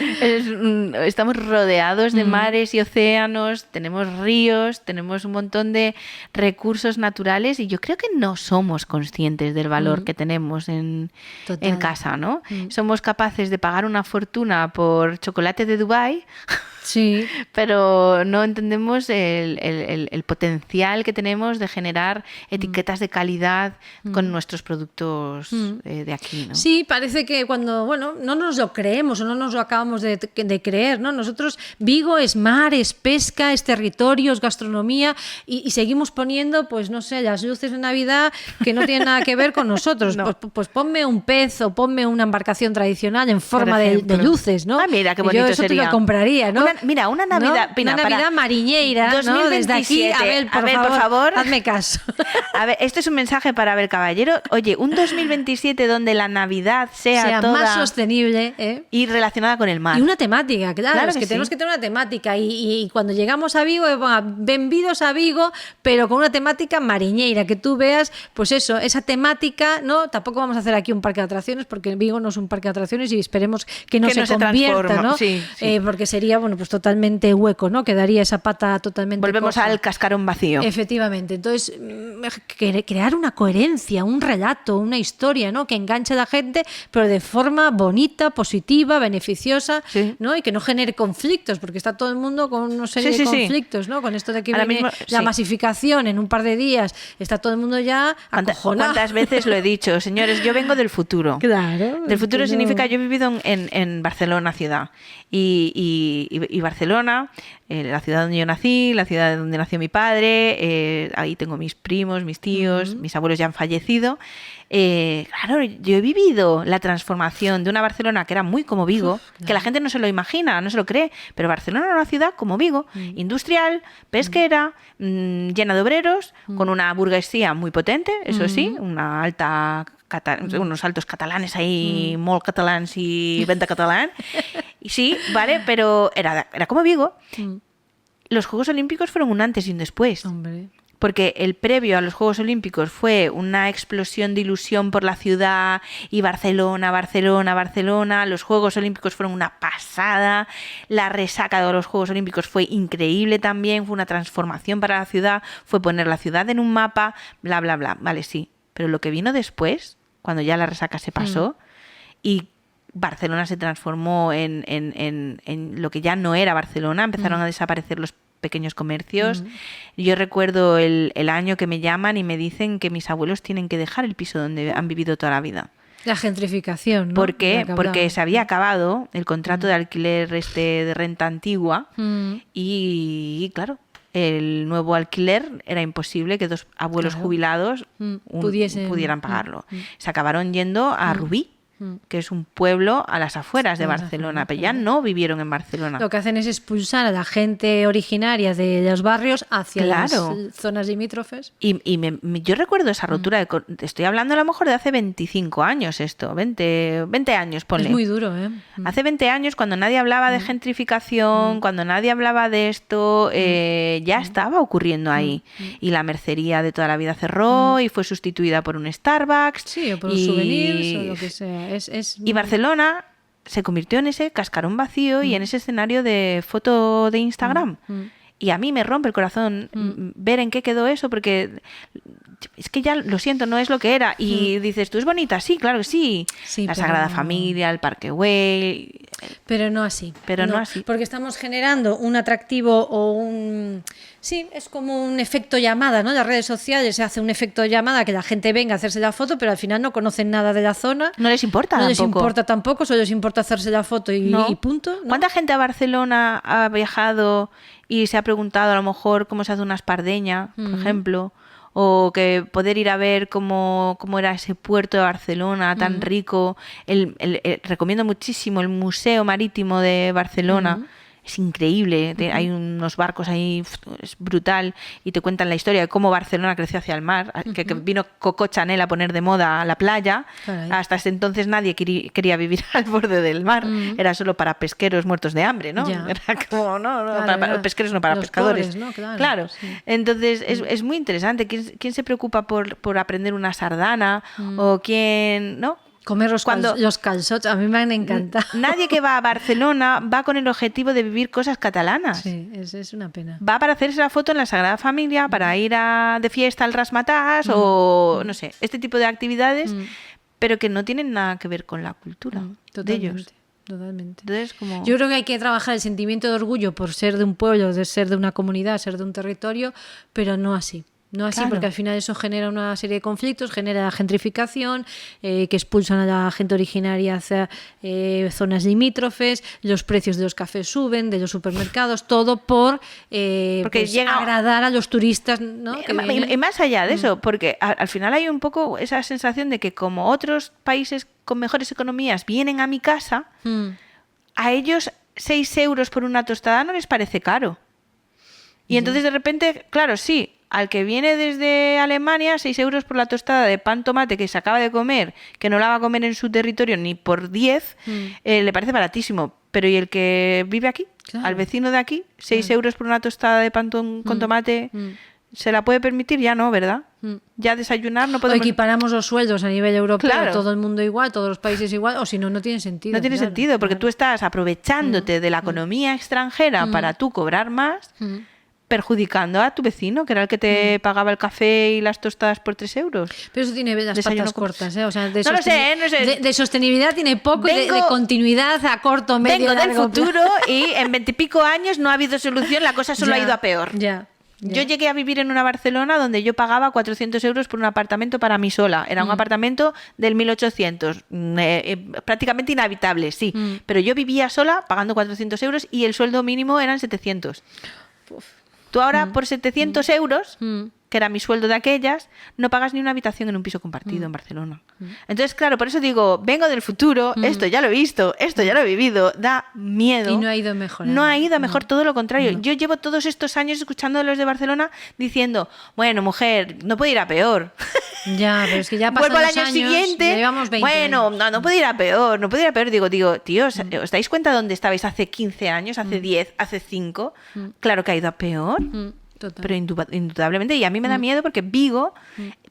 estamos rodeados de mares y océanos, tenemos ríos, tenemos un montón de recursos naturales, y yo creo que no somos conscientes del valor que tenemos en casa, ¿no? Somos capaces de pagar una fortuna por chocolate de Dubái. Sí. Pero no entendemos el potencial que tenemos de generar etiquetas de calidad con nuestros productos de aquí, ¿no? Sí, parece que cuando, bueno, no nos lo creemos o no nos lo acabamos de creer, ¿no? Nosotros, Vigo es mar, es pesca, es territorio, es gastronomía, y seguimos poniendo, pues no sé, las luces de Navidad que no tienen nada que ver con nosotros. No. Pues ponme un pez o ponme una embarcación tradicional en forma de luces, ¿no? Ah, mira, qué bonito yo eso sería. Te lo compraría, ¿no? Una Navidad, ¿no? Una Navidad mariñeira, 2027. ¿no? Desde aquí, Abel, por favor, hazme caso. A ver, esto es un mensaje para Abel Caballero. Oye, un 2027 donde la Navidad sea toda más sostenible, y relacionada con el mar. Y una temática, claro, es que sí. tenemos que tener una temática. Y cuando llegamos a Vigo, bienvenidos a Vigo, pero con una temática mariñeira, que tú veas, pues eso, esa temática, ¿no? Tampoco vamos a hacer aquí un parque de atracciones, porque Vigo no es un parque de atracciones, y esperemos que no se convierta, ¿no? Sí. Porque sería, bueno, pues totalmente hueco, ¿no? Quedaría esa pata totalmente Volvemos coja. al cascarón vacío. Efectivamente. Entonces, crear una coherencia, un relato, una historia, ¿no? Que enganche a la gente, pero de forma bonita, positiva, beneficiosa, ¿no? Y que no genere conflictos, porque está todo el mundo con una serie de conflictos, ¿no? Con esto de que viene la masificación en un par de días, está todo el mundo ya acojonado. ¿Cuántas veces lo he dicho? Señores, yo vengo del futuro. Claro. Del futuro significa, yo he vivido en Barcelona ciudad, y Barcelona, la ciudad donde yo nací, la ciudad donde nació mi padre, ahí tengo mis primos, mis tíos, mis abuelos ya han fallecido. Claro, yo he vivido la transformación de una Barcelona que era muy como Vigo, que la gente no se lo imagina, no se lo cree, pero Barcelona era una ciudad como Vigo, industrial, pesquera, llena de obreros, con una burguesía muy potente, eso sí, una alta unos altos catalanes ahí, molt catalans y venta catalán. Y sí, vale, pero era como Vigo. Los Juegos Olímpicos fueron un antes y un después. Hombre. Porque el previo a los Juegos Olímpicos fue una explosión de ilusión por la ciudad, y Barcelona. Los Juegos Olímpicos fueron una pasada. La resaca de los Juegos Olímpicos fue increíble también. Fue una transformación para la ciudad. Fue poner la ciudad en un mapa, bla, bla, bla. Vale, sí. Pero lo que vino después, cuando ya la resaca se pasó y Barcelona se transformó en lo que ya no era Barcelona, empezaron a desaparecer los pequeños comercios. Yo recuerdo el año que me llaman y me dicen que mis abuelos tienen que dejar el piso donde han vivido toda la vida. La gentrificación, ¿no? ¿Por qué? Porque se había acabado el contrato de alquiler de renta antigua y claro, el nuevo alquiler era imposible que dos abuelos jubilados pudieran pagarlo. Se acabaron yendo a Rubí, que es un pueblo a las afueras de Barcelona, pero ya no vivieron en Barcelona. Lo que hacen es expulsar a la gente originaria de los barrios hacia las zonas limítrofes. Y yo recuerdo esa rotura, estoy hablando a lo mejor de hace 25 años esto, 20 años, ponle. Es muy duro, ¿eh? Hace 20 años, cuando nadie hablaba de gentrificación, cuando nadie hablaba de esto, ya estaba ocurriendo ahí. Y la mercería de toda la vida cerró y fue sustituida por un Starbucks. Sí, o por un souvenirs o lo que sea. Y Barcelona se convirtió en ese cascarón vacío y en ese escenario de foto de Instagram. Y a mí me rompe el corazón ver en qué quedó eso, porque es que ya, lo siento, no es lo que era. Y dices, ¿tú es bonita? Sí, claro que sí. Sí, la pero Sagrada no. Familia, el Parque Güell. Pero no así. Pero no así. Porque estamos generando un atractivo o un... Sí, es como un efecto llamada, ¿no? Las redes sociales se hace un efecto llamada que la gente venga a hacerse la foto, pero al final no conocen nada de la zona. No les importa No tampoco. les importa tampoco, solo les importa hacerse la foto y, No. y punto. ¿No? ¿Cuánta gente a Barcelona ha viajado y se ha preguntado a lo mejor cómo se hace una espardeña, por ejemplo? O que poder ir a ver cómo era ese puerto de Barcelona tan rico. Recomiendo muchísimo el Museo Marítimo de Barcelona. Es increíble, hay unos barcos ahí, es brutal, y te cuentan la historia de cómo Barcelona creció hacia el mar, que vino Coco Chanel a poner de moda la playa. Caray. Hasta ese entonces nadie quería vivir al borde del mar, era solo para pesqueros muertos de hambre, ¿no? Ya. Era como, no, Claro, para pesqueros, no para los pescadores. pobres, ¿no? Claro. Sí. Entonces es muy interesante. ¿Quién se preocupa por aprender una sardana? O quién, ¿no? Comer Cuando- los calzots, a mí me han encantado. Nadie que va a Barcelona va con el objetivo de vivir cosas catalanas. Sí, es una pena. Va para hacerse la foto en la Sagrada Familia, para ir de fiesta al Razzmatazz o, no sé, este tipo de actividades, pero que no tienen nada que ver con la cultura de ellos. Totalmente. Entonces, como... Yo creo que hay que trabajar el sentimiento de orgullo por ser de un pueblo, de ser de una comunidad, ser de un territorio, pero no así. No así, Claro. porque al final eso genera una serie de conflictos, genera la gentrificación, que expulsan a la gente originaria hacia zonas limítrofes, los precios de los cafés suben, de los supermercados, todo por Porque pues, llega- agradar a los turistas, ¿no? que vienen. Y más allá de eso, porque al final hay un poco esa sensación de que como otros países con mejores economías vienen a mi casa, a ellos 6 euros por una tostada no les parece caro. Y entonces de repente, claro, sí, al que viene desde Alemania, 6 euros por la tostada de pan tomate que se acaba de comer, que no la va a comer en su territorio ni por 10, le parece baratísimo. Pero ¿y el que vive aquí? Claro. Al vecino de aquí, 6 euros por una tostada de pan con tomate, ¿se la puede permitir? Ya no, ¿verdad? Ya desayunar no O podemos... equiparamos los sueldos a nivel europeo, Claro. todo el mundo igual, todos los países igual, o si no, no tiene sentido. No tiene claro, sentido, porque claro. tú estás aprovechándote de la economía extranjera para tú cobrar más, perjudicando a tu vecino, que era el que te pagaba el café y las tostadas por 3 euros. Pero eso tiene las Desayuno patas con- cortas, ¿eh? O sea, de No lo sé, no sé. De sostenibilidad tiene poco y de Vengo- continuidad a corto, medio, Vengo del largo futuro y en 20 y pico años no ha habido solución, la cosa solo ha Ya, ido a peor. Ya. Yo llegué a vivir en una Barcelona donde yo pagaba 400 euros por un apartamento para mí sola. Era un apartamento del 1800, prácticamente inhabitable, sí. Pero yo vivía sola pagando 400 euros y el sueldo mínimo eran 700. Tú ahora por 700 euros, que era mi sueldo de aquellas, no pagas ni una habitación en un piso compartido en Barcelona. Entonces, claro, por eso digo, vengo del futuro, esto ya lo he visto, esto ya lo he vivido, da miedo. Y no ha ido mejor. No ha ido a mejor, todo lo contrario. Yo llevo todos estos años escuchando a los de Barcelona diciendo, bueno, mujer, no puede ir a peor. Ya, pero es que ya pasan Vuelvo al los año años, siguiente. ya llevamos 20 Bueno, años. no puede ir a peor, no puede ir a peor. Digo, tío, ¿os dais cuenta dónde estabais hace 15 años, hace 10, hace 5? Claro que ha ido a peor. Total. Pero indudablemente, y a mí me da miedo porque Vigo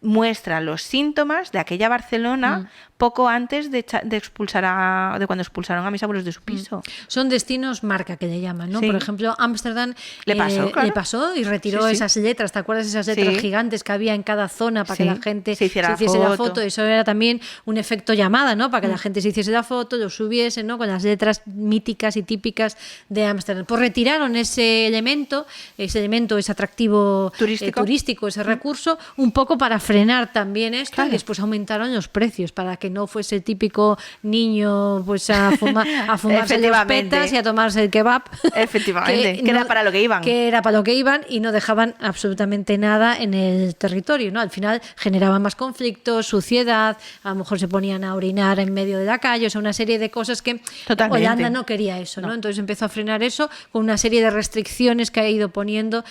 muestra los síntomas de aquella Barcelona poco antes de expulsar de cuando expulsaron a mis abuelos de su piso. Son destinos marca que le llaman, ¿no? Sí. Por ejemplo, Ámsterdam Le pasó, claro. le pasó y retiró Sí, sí. esas letras. ¿Te acuerdas esas letras Sí. gigantes que había en cada zona para Sí. que la gente Se hiciera la hiciese la foto. foto? Eso era también un efecto llamada, ¿no? Para que la gente se hiciese la foto, lo subiese, ¿no? Con las letras míticas y típicas de Ámsterdam. Pues retiraron ese elemento, ese atractivo Turístico. ese recurso, un poco para frenar también esto, Claro. y después aumentaron los precios para que no fuese el típico niño pues a fumarse los Efectivamente. petas y a tomarse el kebab. Efectivamente, que era para lo que iban. Que era para lo que iban y no dejaban absolutamente nada en el territorio, ¿no? Al final generaban más conflictos, suciedad, a lo mejor se ponían a orinar en medio de la calle, o sea, una serie de cosas que Totalmente. Holanda no quería eso, ¿no? Entonces empezó a frenar eso con una serie de restricciones que ha ido poniendo,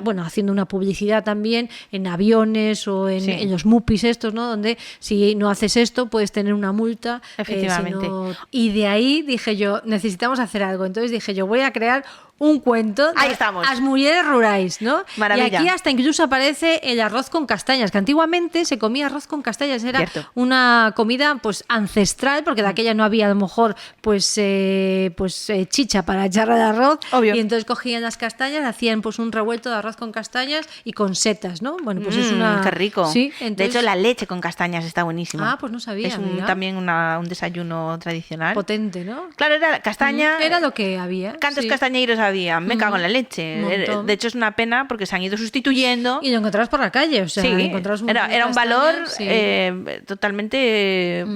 bueno, haciendo una publicidad también en aviones o en, Sí. en los mupis estos, ¿no? Donde si no haces esto puedes tener una multa. Efectivamente. Y de ahí dije yo, necesitamos hacer algo. Entonces dije yo, voy a crear un cuento Ahí de estamos. As mulleres rurais, ¿no? Maravilla. Y aquí hasta incluso aparece el arroz con castañas, que antiguamente se comía arroz con castañas, era Cierto. una comida pues ancestral, porque de aquella no había a lo mejor chicha para echarle al arroz. Obvio. Y entonces cogían las castañas, hacían pues un revuelto de arroz con castañas y con setas, ¿no? Bueno, pues es una... Qué rico. Sí, De entonces... hecho, la leche con castañas está buenísima. Ah, pues no sabía, Es mira. también un desayuno tradicional. Potente, ¿no? Claro, era castaña. Era lo que había. Cantos sí. castañeiros había. Me cago en la leche. Un montón. De hecho, es una pena porque se han ido sustituyendo. Y lo encontrabas por la calle, o sea, Sí, encontrabas un montón de era un valor castañas, sí. totalmente,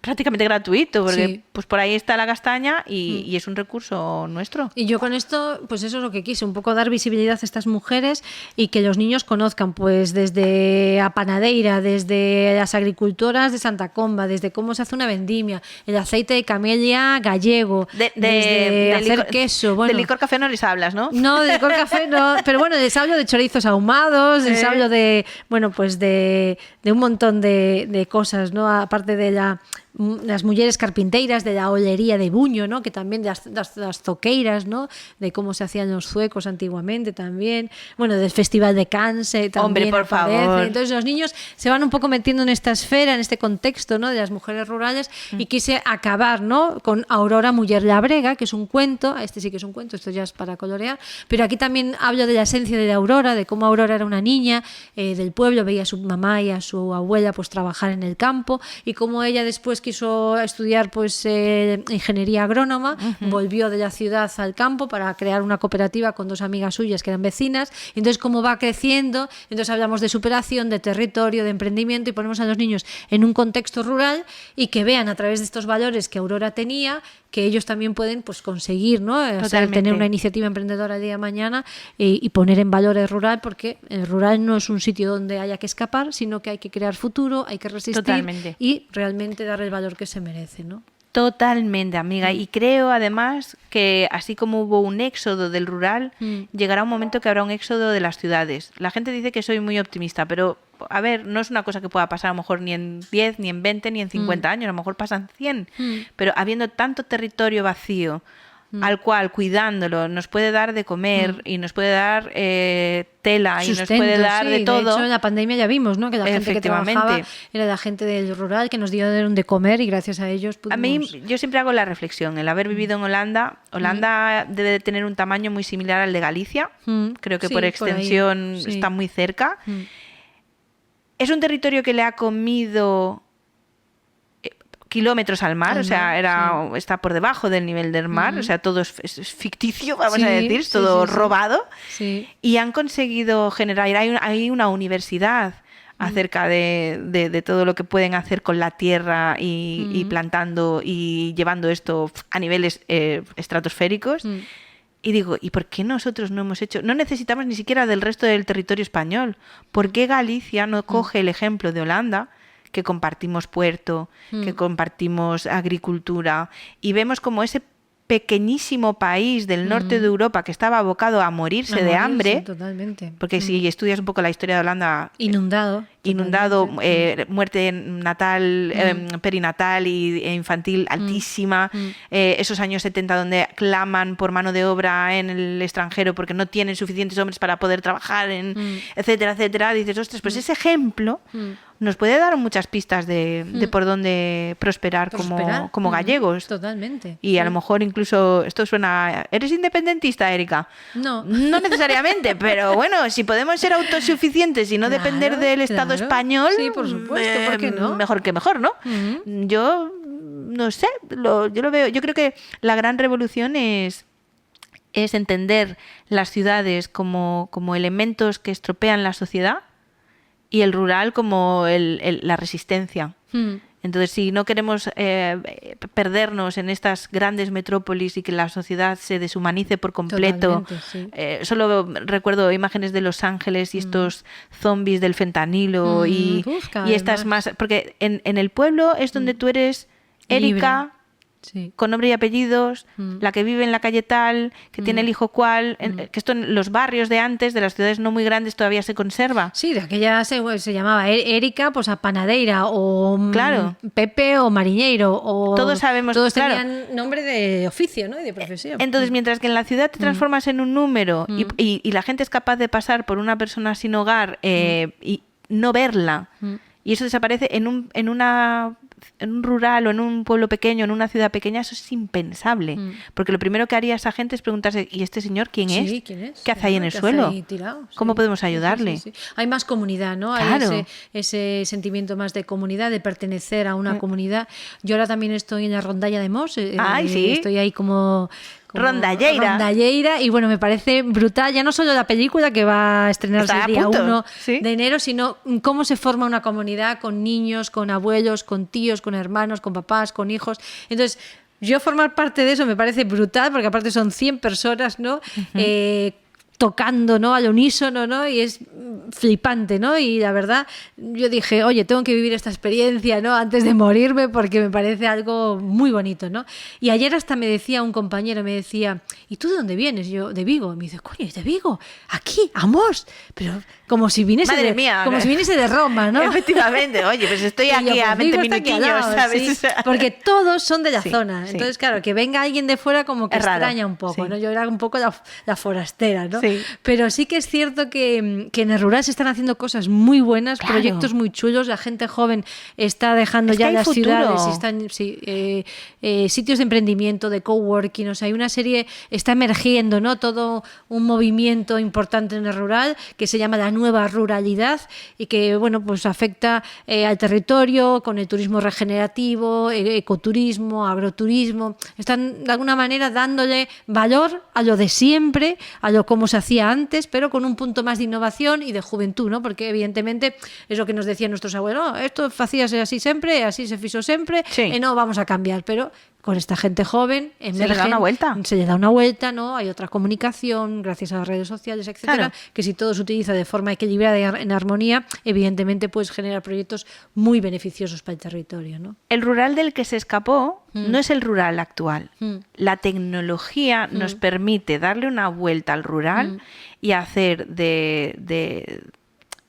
prácticamente gratuito, porque Sí. pues por ahí está la castaña y es un recurso nuestro. Y yo con esto, pues eso es lo que quise, un poco dar visibilidad a estas mujeres y que los niños conozcan, pues desde a panadeira, desde las agricultoras de Santa Comba, desde cómo se hace una vendimia, el aceite de camelia gallego, desde hacer licor, queso. Bueno, de licor café no les hablas, ¿no? no, de licor café no, pero bueno, les hablo de chorizos ahumados, les hablo de, bueno, pues de un montón de cosas, ¿no? Aparte de las mulleres carpinteiras, de la olería de Buño, ¿no? Que también de las zoqueiras, ¿no? De cómo se hacían los zuecos antiguamente también. Bueno, del Festival de Canse también. Hombre, por aparece. favor. Entonces los niños se van un poco metiendo en esta esfera, en este contexto, ¿no? De las mujeres rurales y quise acabar, ¿no? Con Aurora Muller Labrega, que es un cuento. Este sí que es un cuento, esto ya es para colorear. Pero aquí también hablo de la esencia de Aurora, de cómo Aurora era una niña del pueblo, veía a su mamá y a su abuela pues trabajar en el campo y cómo ella después quiso estudiar pues ingeniería agrónoma, volvió de la ciudad al campo para crear una cooperativa con dos amigas suyas que eran vecinas, y entonces cómo va creciendo, entonces hablamos de superación, de territorio, de emprendimiento y ponemos a los niños en un contexto rural y que vean a través de estos valores que Aurora tenía, que ellos también pueden pues conseguir, ¿no? O sea, tener una iniciativa emprendedora el día de mañana y poner en valor el rural, porque el rural no es un sitio donde haya que escapar, sino que hay que crear futuro, hay que resistir y realmente dar el valor que se merece, ¿no? Totalmente, amiga. Y creo además que así como hubo un éxodo del rural, llegará un momento que habrá un éxodo de las ciudades. La gente dice que soy muy optimista, pero a ver, no es una cosa que pueda pasar a lo mejor ni en 10, ni en 20, ni en 50 años, a lo mejor pasan 100. Pero habiendo tanto territorio vacío, al cual cuidándolo nos puede dar de comer y nos puede dar tela sustento, y nos puede dar de todo. De hecho, en la pandemia ya vimos, ¿no? Que la gente que trabajaba era la gente del rural que nos dieron de comer y gracias a ellos pudimos... A mí, yo siempre hago la reflexión, el haber vivido en Holanda, Holanda debe de tener un tamaño muy similar al de Galicia, creo que por extensión por está muy cerca. Es un territorio que le ha comido kilómetros al mar, o sea, está por debajo del nivel del mar, o sea, todo es ficticio, vamos a decir, es todo robado, y han conseguido generar, hay una universidad acerca de todo lo que pueden hacer con la tierra y plantando y llevando esto a niveles estratosféricos. Y digo, ¿y por qué nosotros no hemos hecho? No necesitamos ni siquiera del resto del territorio español. ¿Por qué Galicia no coge el ejemplo de Holanda, que compartimos puerto, que compartimos agricultura, y vemos como ese pequeñísimo país del norte de Europa que estaba abocado a morirse de hambre, totalmente. porque si estudias un poco la historia de Holanda, inundado, muerte natal, perinatal e infantil altísima, esos años 70 donde claman por mano de obra en el extranjero porque no tienen suficientes hombres para poder trabajar, etcétera, etcétera, dices, ostras, pues ese ejemplo nos puede dar muchas pistas de por dónde prosperar como gallegos. Totalmente. Y a lo mejor incluso, esto suena... ¿Eres independentista, Erika? No. No necesariamente, pero bueno, si podemos ser autosuficientes y no depender del Estado español, sí, por supuesto, ¿por qué no? Mejor que mejor, ¿no? Yo no sé, yo lo veo. Yo creo que la gran revolución es entender las ciudades como elementos que estropean la sociedad y el rural como la resistencia. Entonces, si no queremos perdernos en estas grandes metrópolis y que la sociedad se deshumanice por completo, solo recuerdo imágenes de Los Ángeles y estos zombies del fentanilo y estas más... Porque en el pueblo es donde tú eres Erika, Sí. con nombre y apellidos, la que vive en la calle tal, que tiene el hijo cual, que esto en los barrios de antes, de las ciudades no muy grandes, todavía se conserva. Sí, de aquella se llamaba Erika, pues a Panadeira, o Claro. Pepe o Mariñeiro, o Todos sabemos, todos claro. tenían nombre de oficio, ¿no? Y de profesión. Entonces, mientras que en la ciudad te transformas en un número y la gente es capaz de pasar por una persona sin hogar y no verla, y eso desaparece en un rural o en un pueblo pequeño, en una ciudad pequeña, eso es impensable. Porque lo primero que haría esa gente es preguntarse, ¿y este señor quién es? Sí, ¿quién es? ¿Qué hace ahí en el ¿Qué hace suelo? ahí tirado? Sí. ¿Cómo podemos Sí, sí, ayudarle? sí, sí. Hay más comunidad, ¿no? Claro. Hay ese sentimiento más de comunidad, de pertenecer a una comunidad. Yo ahora también estoy en la rondalla de Mos. Ay, sí. Estoy ahí como Rondalleira. Y bueno, me parece brutal, ya no solo la película que va a estrenarse Está a el día punto, 1 sí. de enero, sino cómo se forma una comunidad con niños, con abuelos, con tíos, con hermanos, con papás, con hijos. Entonces, yo formar parte de eso me parece brutal, porque aparte son 100 personas, ¿no? Tocando, ¿no? Al unísono, ¿no? Y es flipante, ¿no? Y la verdad, yo dije, oye, tengo que vivir esta experiencia, ¿no? Antes de morirme, porque me parece algo muy bonito, ¿no? Y ayer hasta me decía un compañero, me decía, ¿y tú de dónde vienes? Yo, de Vigo. Me dice, coño, ¿de Vigo? Aquí, a Mos. Pero como si viniese Madre mía, como si viniese de Roma, ¿no? Efectivamente, oye, pues estoy aquí a 20 minutillos, ¿sabes? Sí, O sea, porque todos son de la Sí, zona. sí. Entonces, claro, que venga alguien de fuera como que Es raro, extraña un poco, sí. ¿no? Yo era un poco la forastera, ¿no? Sí. Pero sí que es cierto que en el rural se están haciendo cosas muy buenas, Claro. proyectos muy chulos, la gente joven está dejando Es que ya hay las futuro. ciudades, y están sitios de emprendimiento, de coworking, o sea, hay una serie, está emergiendo, ¿no? Todo un movimiento importante en el rural que se llama la nueva ruralidad y que, bueno, pues afecta al territorio con el turismo regenerativo, ecoturismo, agroturismo. Están de alguna manera dándole valor a lo de siempre, a lo como se hacía antes, pero con un punto más de innovación y de juventud, ¿no? Porque evidentemente es lo que nos decían nuestros abuelos, esto facíase así siempre, así se fizo siempre, Sí. no vamos a cambiar, pero con esta gente joven le da emergen, una vuelta. se le da una vuelta, ¿no? Hay otra comunicación gracias a las redes sociales, etcétera, Claro. que si todo se utiliza de forma equilibrada y en armonía, evidentemente puedes generar proyectos muy beneficiosos para el territorio, ¿no? El rural del que se escapó no es el rural actual. La tecnología nos permite darle una vuelta al rural y hacer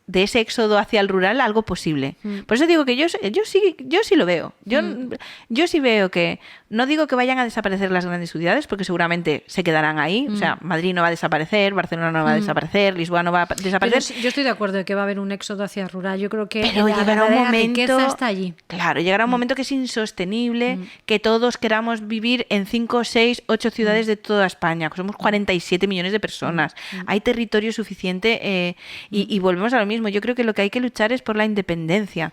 de ese éxodo hacia el rural algo posible. Por eso digo que yo sí lo veo. Yo sí veo que, no digo que vayan a desaparecer las grandes ciudades, porque seguramente se quedarán ahí. O sea, Madrid no va a desaparecer, Barcelona no va a desaparecer, Lisboa no va a Pero desaparecer. yo estoy de acuerdo de que va a haber un éxodo hacia el rural. Yo creo que Pero la llegará un verdadera momento, riqueza está allí. claro, llegará un momento que es insostenible que todos queramos vivir en 5, 6, 8 ciudades de toda España, que somos 47 millones de personas. Hay territorio suficiente y volvemos a lo mismo. Yo creo que lo que hay que luchar es por la independencia.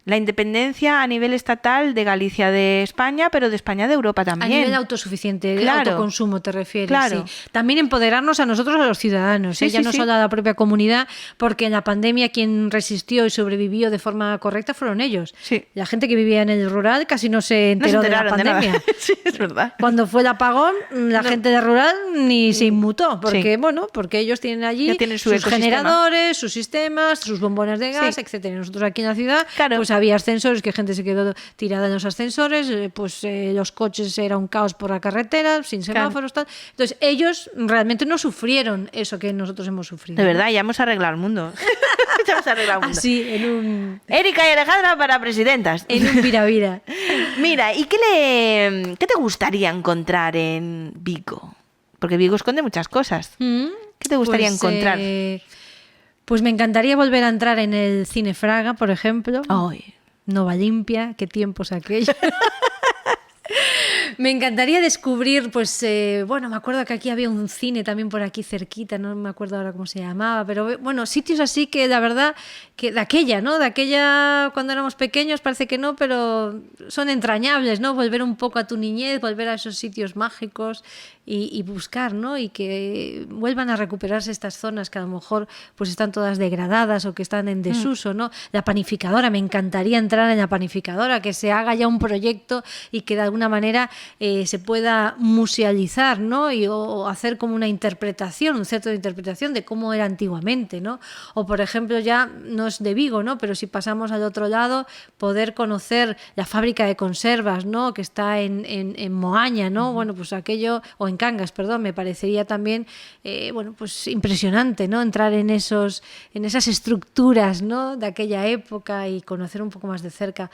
La independencia a nivel estatal de Galicia, de España, pero de España, de Europa también. A nivel autosuficiente, Claro. autoconsumo, te refieres. Claro. Sí. También empoderarnos a nosotros, a los ciudadanos, Sí, ya sí, no sí. solo a la propia comunidad, porque en la pandemia quien resistió y sobrevivió de forma correcta fueron ellos. Sí. La gente que vivía en el rural casi no se No se enteró de la enteraron de nada. pandemia. Sí, es verdad. Cuando fue el apagón, la gente de rural ni se inmutó, porque Sí. bueno, porque ellos tienen allí Ya tienen su sus ecosistema. generadores, sus sistemas, sus bombones de gas, Sí. etcétera. Y nosotros aquí en la ciudad, Claro. pues había ascensores que gente se quedó tirada en los ascensores, los coches era un caos por la carretera, sin semáforos, tal. Entonces ellos realmente no sufrieron eso que nosotros hemos sufrido. De verdad, ya hemos arreglado el mundo. Ya hemos arreglado el mundo. Así, en Erika y Alejandra para presidentas. un vira-vira. Mira, ¿y qué te gustaría encontrar en Vigo? Porque Vigo esconde muchas cosas. ¿Qué te gustaría encontrar? Pues me encantaría volver a entrar en el Cine Fraga, por ejemplo. Ay. Nova Limpia, qué tiempos aquellos. Me encantaría descubrir, pues, bueno, me acuerdo que aquí había un cine también por aquí cerquita, no me acuerdo ahora cómo se llamaba, pero bueno, sitios así que la verdad, que de aquella, ¿no? De aquella cuando éramos pequeños, parece que no, pero son entrañables, ¿no? Volver un poco a tu niñez, volver a esos sitios mágicos y buscar, ¿no? Y que vuelvan a recuperarse estas zonas que a lo mejor pues están todas degradadas o que están en desuso, ¿no? La panificadora, me encantaría entrar en la panificadora, que se haga ya un proyecto y que de alguna manera se pueda musealizar, ¿no? O hacer como una interpretación, un centro de interpretación de cómo era antiguamente, ¿no? O por ejemplo, ya no es de Vigo, ¿no? Pero si pasamos al otro lado, poder conocer la fábrica de conservas, ¿no? Que está en Moaña, ¿no? Bueno, pues aquello, o en Cangas, perdón, me parecería también, bueno, pues impresionante, ¿no? Entrar en esas estructuras, ¿no? De aquella época y conocer un poco más de cerca.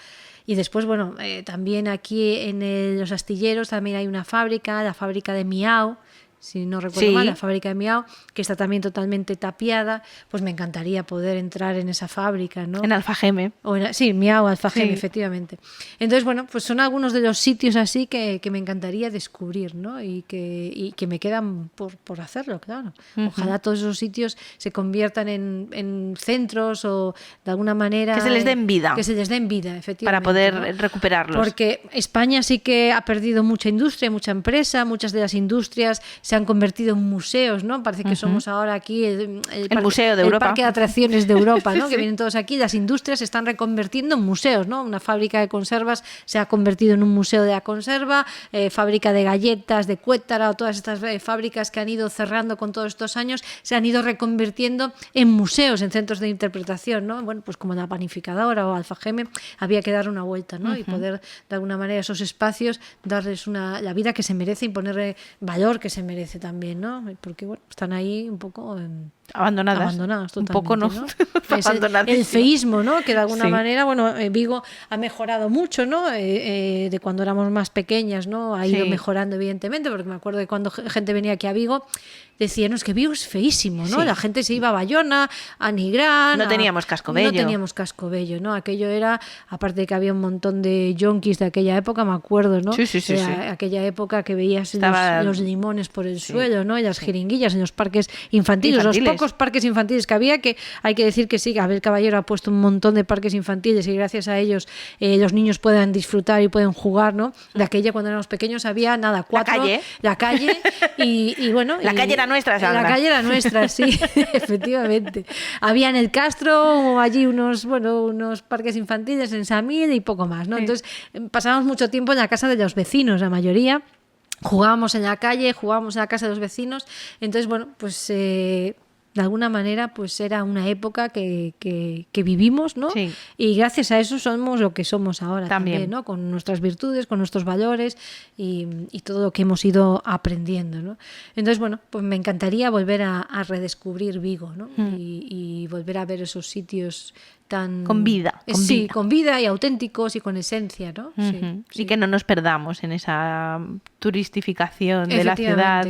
Y después, bueno, también aquí en los astilleros también hay una fábrica, la fábrica de Miao, si no recuerdo mal, la fábrica de Miao, que está también totalmente tapiada. Pues me encantaría poder entrar en esa fábrica, ¿no? En Alfageme. Sí, Miao, Alfageme, efectivamente. Entonces, bueno, pues son algunos de los sitios así que me encantaría descubrir, ¿no? Y que me quedan por hacerlo, claro. Ojalá todos esos sitios se conviertan en centros o de alguna manera... Que se les den vida. Que se les den vida, efectivamente. Para poder, ¿no? recuperarlos. Porque España sí que ha perdido mucha industria, mucha empresa, muchas de las industrias se han convertido en museos, ¿no? Parece que somos ahora aquí el museo de Europa. El parque de atracciones de Europa, ¿no? Que vienen todos aquí. Las industrias se están reconvirtiendo en museos, ¿no? Una fábrica de conservas se ha convertido en un museo de la conserva, fábrica de galletas, de Cuétara, o todas estas fábricas que han ido cerrando con todos estos años, se han ido reconvirtiendo en museos, en centros de interpretación, ¿no? Bueno, pues como la panificadora o Alfageme, había que dar una vuelta, ¿no? Y poder, de alguna manera, esos espacios, darles la vida que se merece y ponerle valor que se merece también, ¿no? Porque, bueno, están ahí un poco... Abandonadas totalmente, un poco, ¿no? El feísmo, ¿no? Que de alguna manera, bueno, Vigo ha mejorado mucho, ¿no? De cuando éramos más pequeñas, ¿no? Ha ido mejorando, evidentemente, porque me acuerdo de cuando gente venía aquí a Vigo, decían, no, es que Vigo es feísimo, ¿no? La gente se iba a Bayona, a Nigrán... No teníamos cascobello. No teníamos cascobello, ¿no? Aquello era, aparte de que había un montón de yonkis de aquella época, me acuerdo, ¿no? Sí. Aquella época que veías los limones por el suelo, ¿no? Y las jeringuillas en los parques infantiles. Los pocos parques infantiles que había, que hay que decir que sí, Abel Caballero ha puesto un montón de parques infantiles y gracias a ellos los niños puedan disfrutar y pueden jugar, ¿no? De aquella cuando éramos pequeños había, 4... La calle y bueno... La calle era nuestra, Sandra. La calle era nuestra, sí, efectivamente. Había en el Castro allí unos parques infantiles en Samil y poco más, ¿no? Entonces pasábamos mucho tiempo en la casa de los vecinos, la mayoría. Jugábamos en la calle, jugábamos en la casa de los vecinos. Entonces, bueno, pues... de alguna manera, pues era una época que vivimos, ¿no? Sí. Y gracias a eso somos lo que somos ahora también, ¿no? Con nuestras virtudes, con nuestros valores y todo lo que hemos ido aprendiendo, ¿no? Entonces, bueno, pues me encantaría volver a redescubrir Vigo, ¿no? Y volver a ver esos sitios tan... Con vida. Con vida y auténticos y con esencia, ¿no? Y que no nos perdamos en esa turistificación de la ciudad,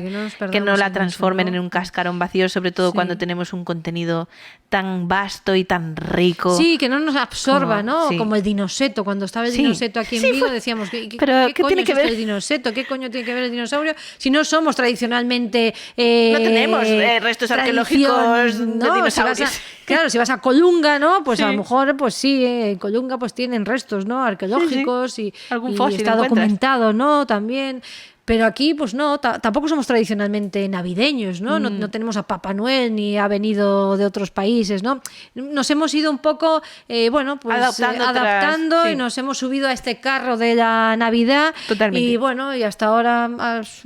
que no la transformen en un cascarón vacío, sobre todo cuando tenemos un contenido tan vasto y tan rico. Sí, que no nos absorba, ¿no? Como el Dinoseto. Cuando estaba el Dinoseto aquí en Vigo decíamos, ¿qué coño tiene que ver el Dinoseto? ¿Qué coño tiene que ver el dinosaurio? Si no somos tradicionalmente... no tenemos restos arqueológicos de dinosaurios. Si vas a Colunga, ¿no? Pues a lo mejor, pues sí, en Colunga pues tienen restos, ¿no? Arqueológicos y algún fósil está documentado, ¿no? También... Pero aquí, pues no, tampoco somos tradicionalmente navideños, ¿no? No tenemos a Papá Noel ni ha venido de otros países, ¿no? Nos hemos ido un poco, pues adaptando y nos hemos subido a este carro de la Navidad. Totalmente. Y bueno, y hasta ahora, pues...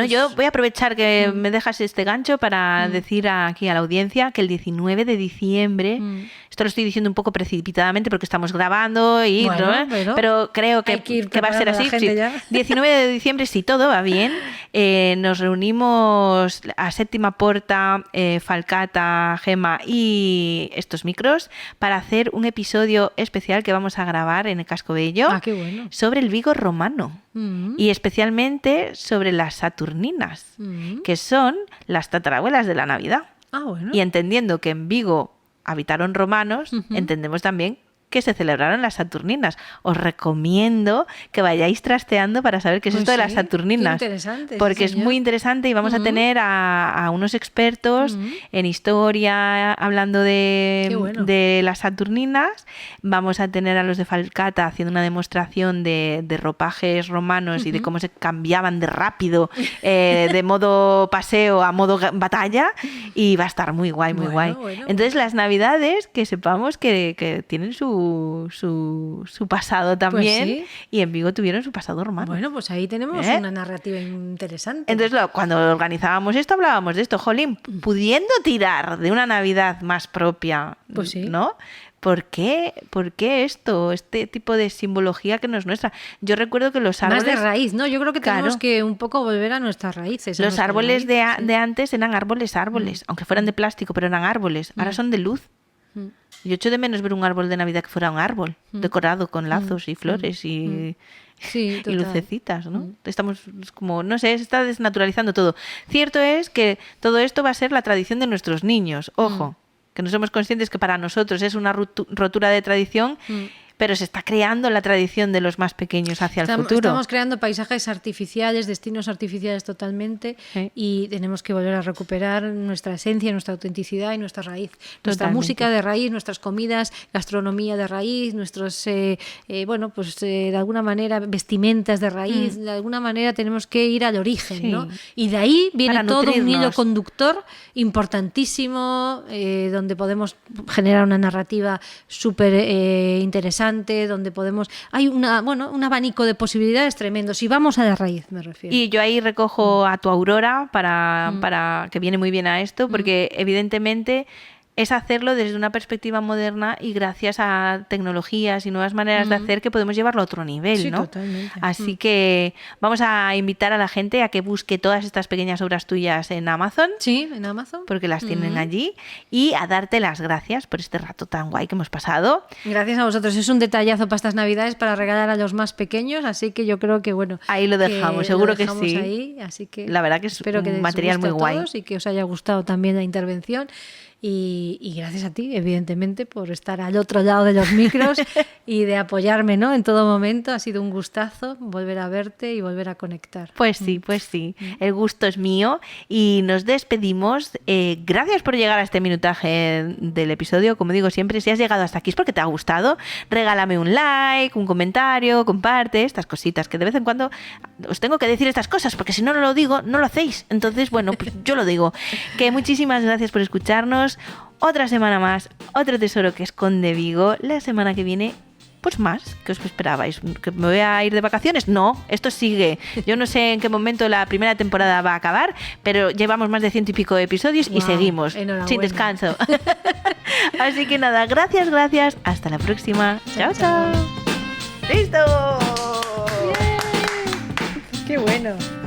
yo voy a aprovechar que me dejas este gancho para decir aquí a la audiencia que el 19 de diciembre, esto lo estoy diciendo un poco precipitadamente porque estamos grabando y pero creo que va a ser así. 19 de diciembre, si todo va bien, nos reunimos a Séptima Porta, Falcata, Gema y estos micros para hacer un episodio especial que vamos a grabar en el Cascobello sobre el Vigo romano y especialmente sobre las Saturninas, que son las tatarabuelas de la Navidad. Y entendiendo que en Vigo habitaron romanos, entendemos también que se celebraron las Saturninas. Os recomiendo que vayáis trasteando para saber qué es esto de las Saturninas. Porque es muy interesante y vamos a tener a unos expertos en historia hablando de las Saturninas. Vamos a tener a los de Falcata haciendo una demostración de ropajes romanos y de cómo se cambiaban de rápido de modo paseo a modo batalla, y va a estar muy guay, muy guay. Entonces las Navidades, que sepamos que tienen su su pasado también, sí. y en Vigo tuvieron su pasado romano. Bueno, pues ahí tenemos una narrativa interesante. Entonces, cuando organizábamos esto, hablábamos de esto, jolín, pudiendo tirar de una Navidad más propia, pues sí. ¿no? ¿Por qué este tipo de simbología que no es nuestra? Yo recuerdo que los árboles... Más de raíz, ¿no? Yo creo que tenemos que un poco volver a nuestras raíces. Los árboles de antes eran árboles, aunque fueran de plástico, pero eran árboles. Ahora son de luz. Yo echo de menos ver un árbol de Navidad que fuera un árbol decorado con lazos y flores y lucecitas, ¿no? Estamos como, no sé, se está desnaturalizando todo. Cierto es que todo esto va a ser la tradición de nuestros niños. Ojo, que no somos conscientes que para nosotros es una rotura de tradición, pero se está creando la tradición de los más pequeños hacia el futuro. Estamos creando paisajes artificiales, destinos artificiales totalmente, y tenemos que volver a recuperar nuestra esencia, nuestra autenticidad y nuestra raíz. Nuestra música de raíz, nuestras comidas, gastronomía de raíz, nuestros, de alguna manera, vestimentas de raíz. De alguna manera tenemos que ir al origen, ¿no? Y de ahí viene todo un hilo conductor importantísimo, donde podemos generar una narrativa súper interesante, donde podemos... Hay un abanico de posibilidades tremendo. Si vamos a la raíz, me refiero. Y yo ahí recojo a tu Aurora para que viene muy bien a esto, porque evidentemente es hacerlo desde una perspectiva moderna y gracias a tecnologías y nuevas maneras de hacer que podemos llevarlo a otro nivel, ¿no? Totalmente. Así que vamos a invitar a la gente a que busque todas estas pequeñas obras tuyas en Amazon. Sí, en Amazon. Porque las tienen allí. Y a darte las gracias por este rato tan guay que hemos pasado. Gracias a vosotros. Es un detallazo para estas Navidades para regalar a los más pequeños, así que yo creo que, ahí lo dejamos, seguro que sí. Ahí, así que la verdad que es un material muy guay. Y que os haya gustado también la intervención. Y gracias a ti, evidentemente, por estar al otro lado de los micros y de apoyarme, ¿no? En todo momento. Ha sido un gustazo volver a verte y volver a conectar. Pues sí. El gusto es mío y nos despedimos. Gracias por llegar a este minutaje del episodio. Como digo siempre, si has llegado hasta aquí es porque te ha gustado. Regálame un like, un comentario, comparte, estas cositas que de vez en cuando os tengo que decir estas cosas porque si no lo digo, no lo hacéis. Entonces, pues yo lo digo. Que muchísimas gracias por escucharnos. Otra semana más, otro tesoro que esconde Vigo. La semana que viene, pues más. ¿Qué os esperabais? ¿Que me voy a ir de vacaciones? No, esto sigue. Yo no sé en qué momento la primera temporada va a acabar, pero llevamos más de 100 y pico episodios y seguimos sin descanso. Así que nada, gracias. Hasta la próxima. Chao. ¡Listo! ¡Qué bueno!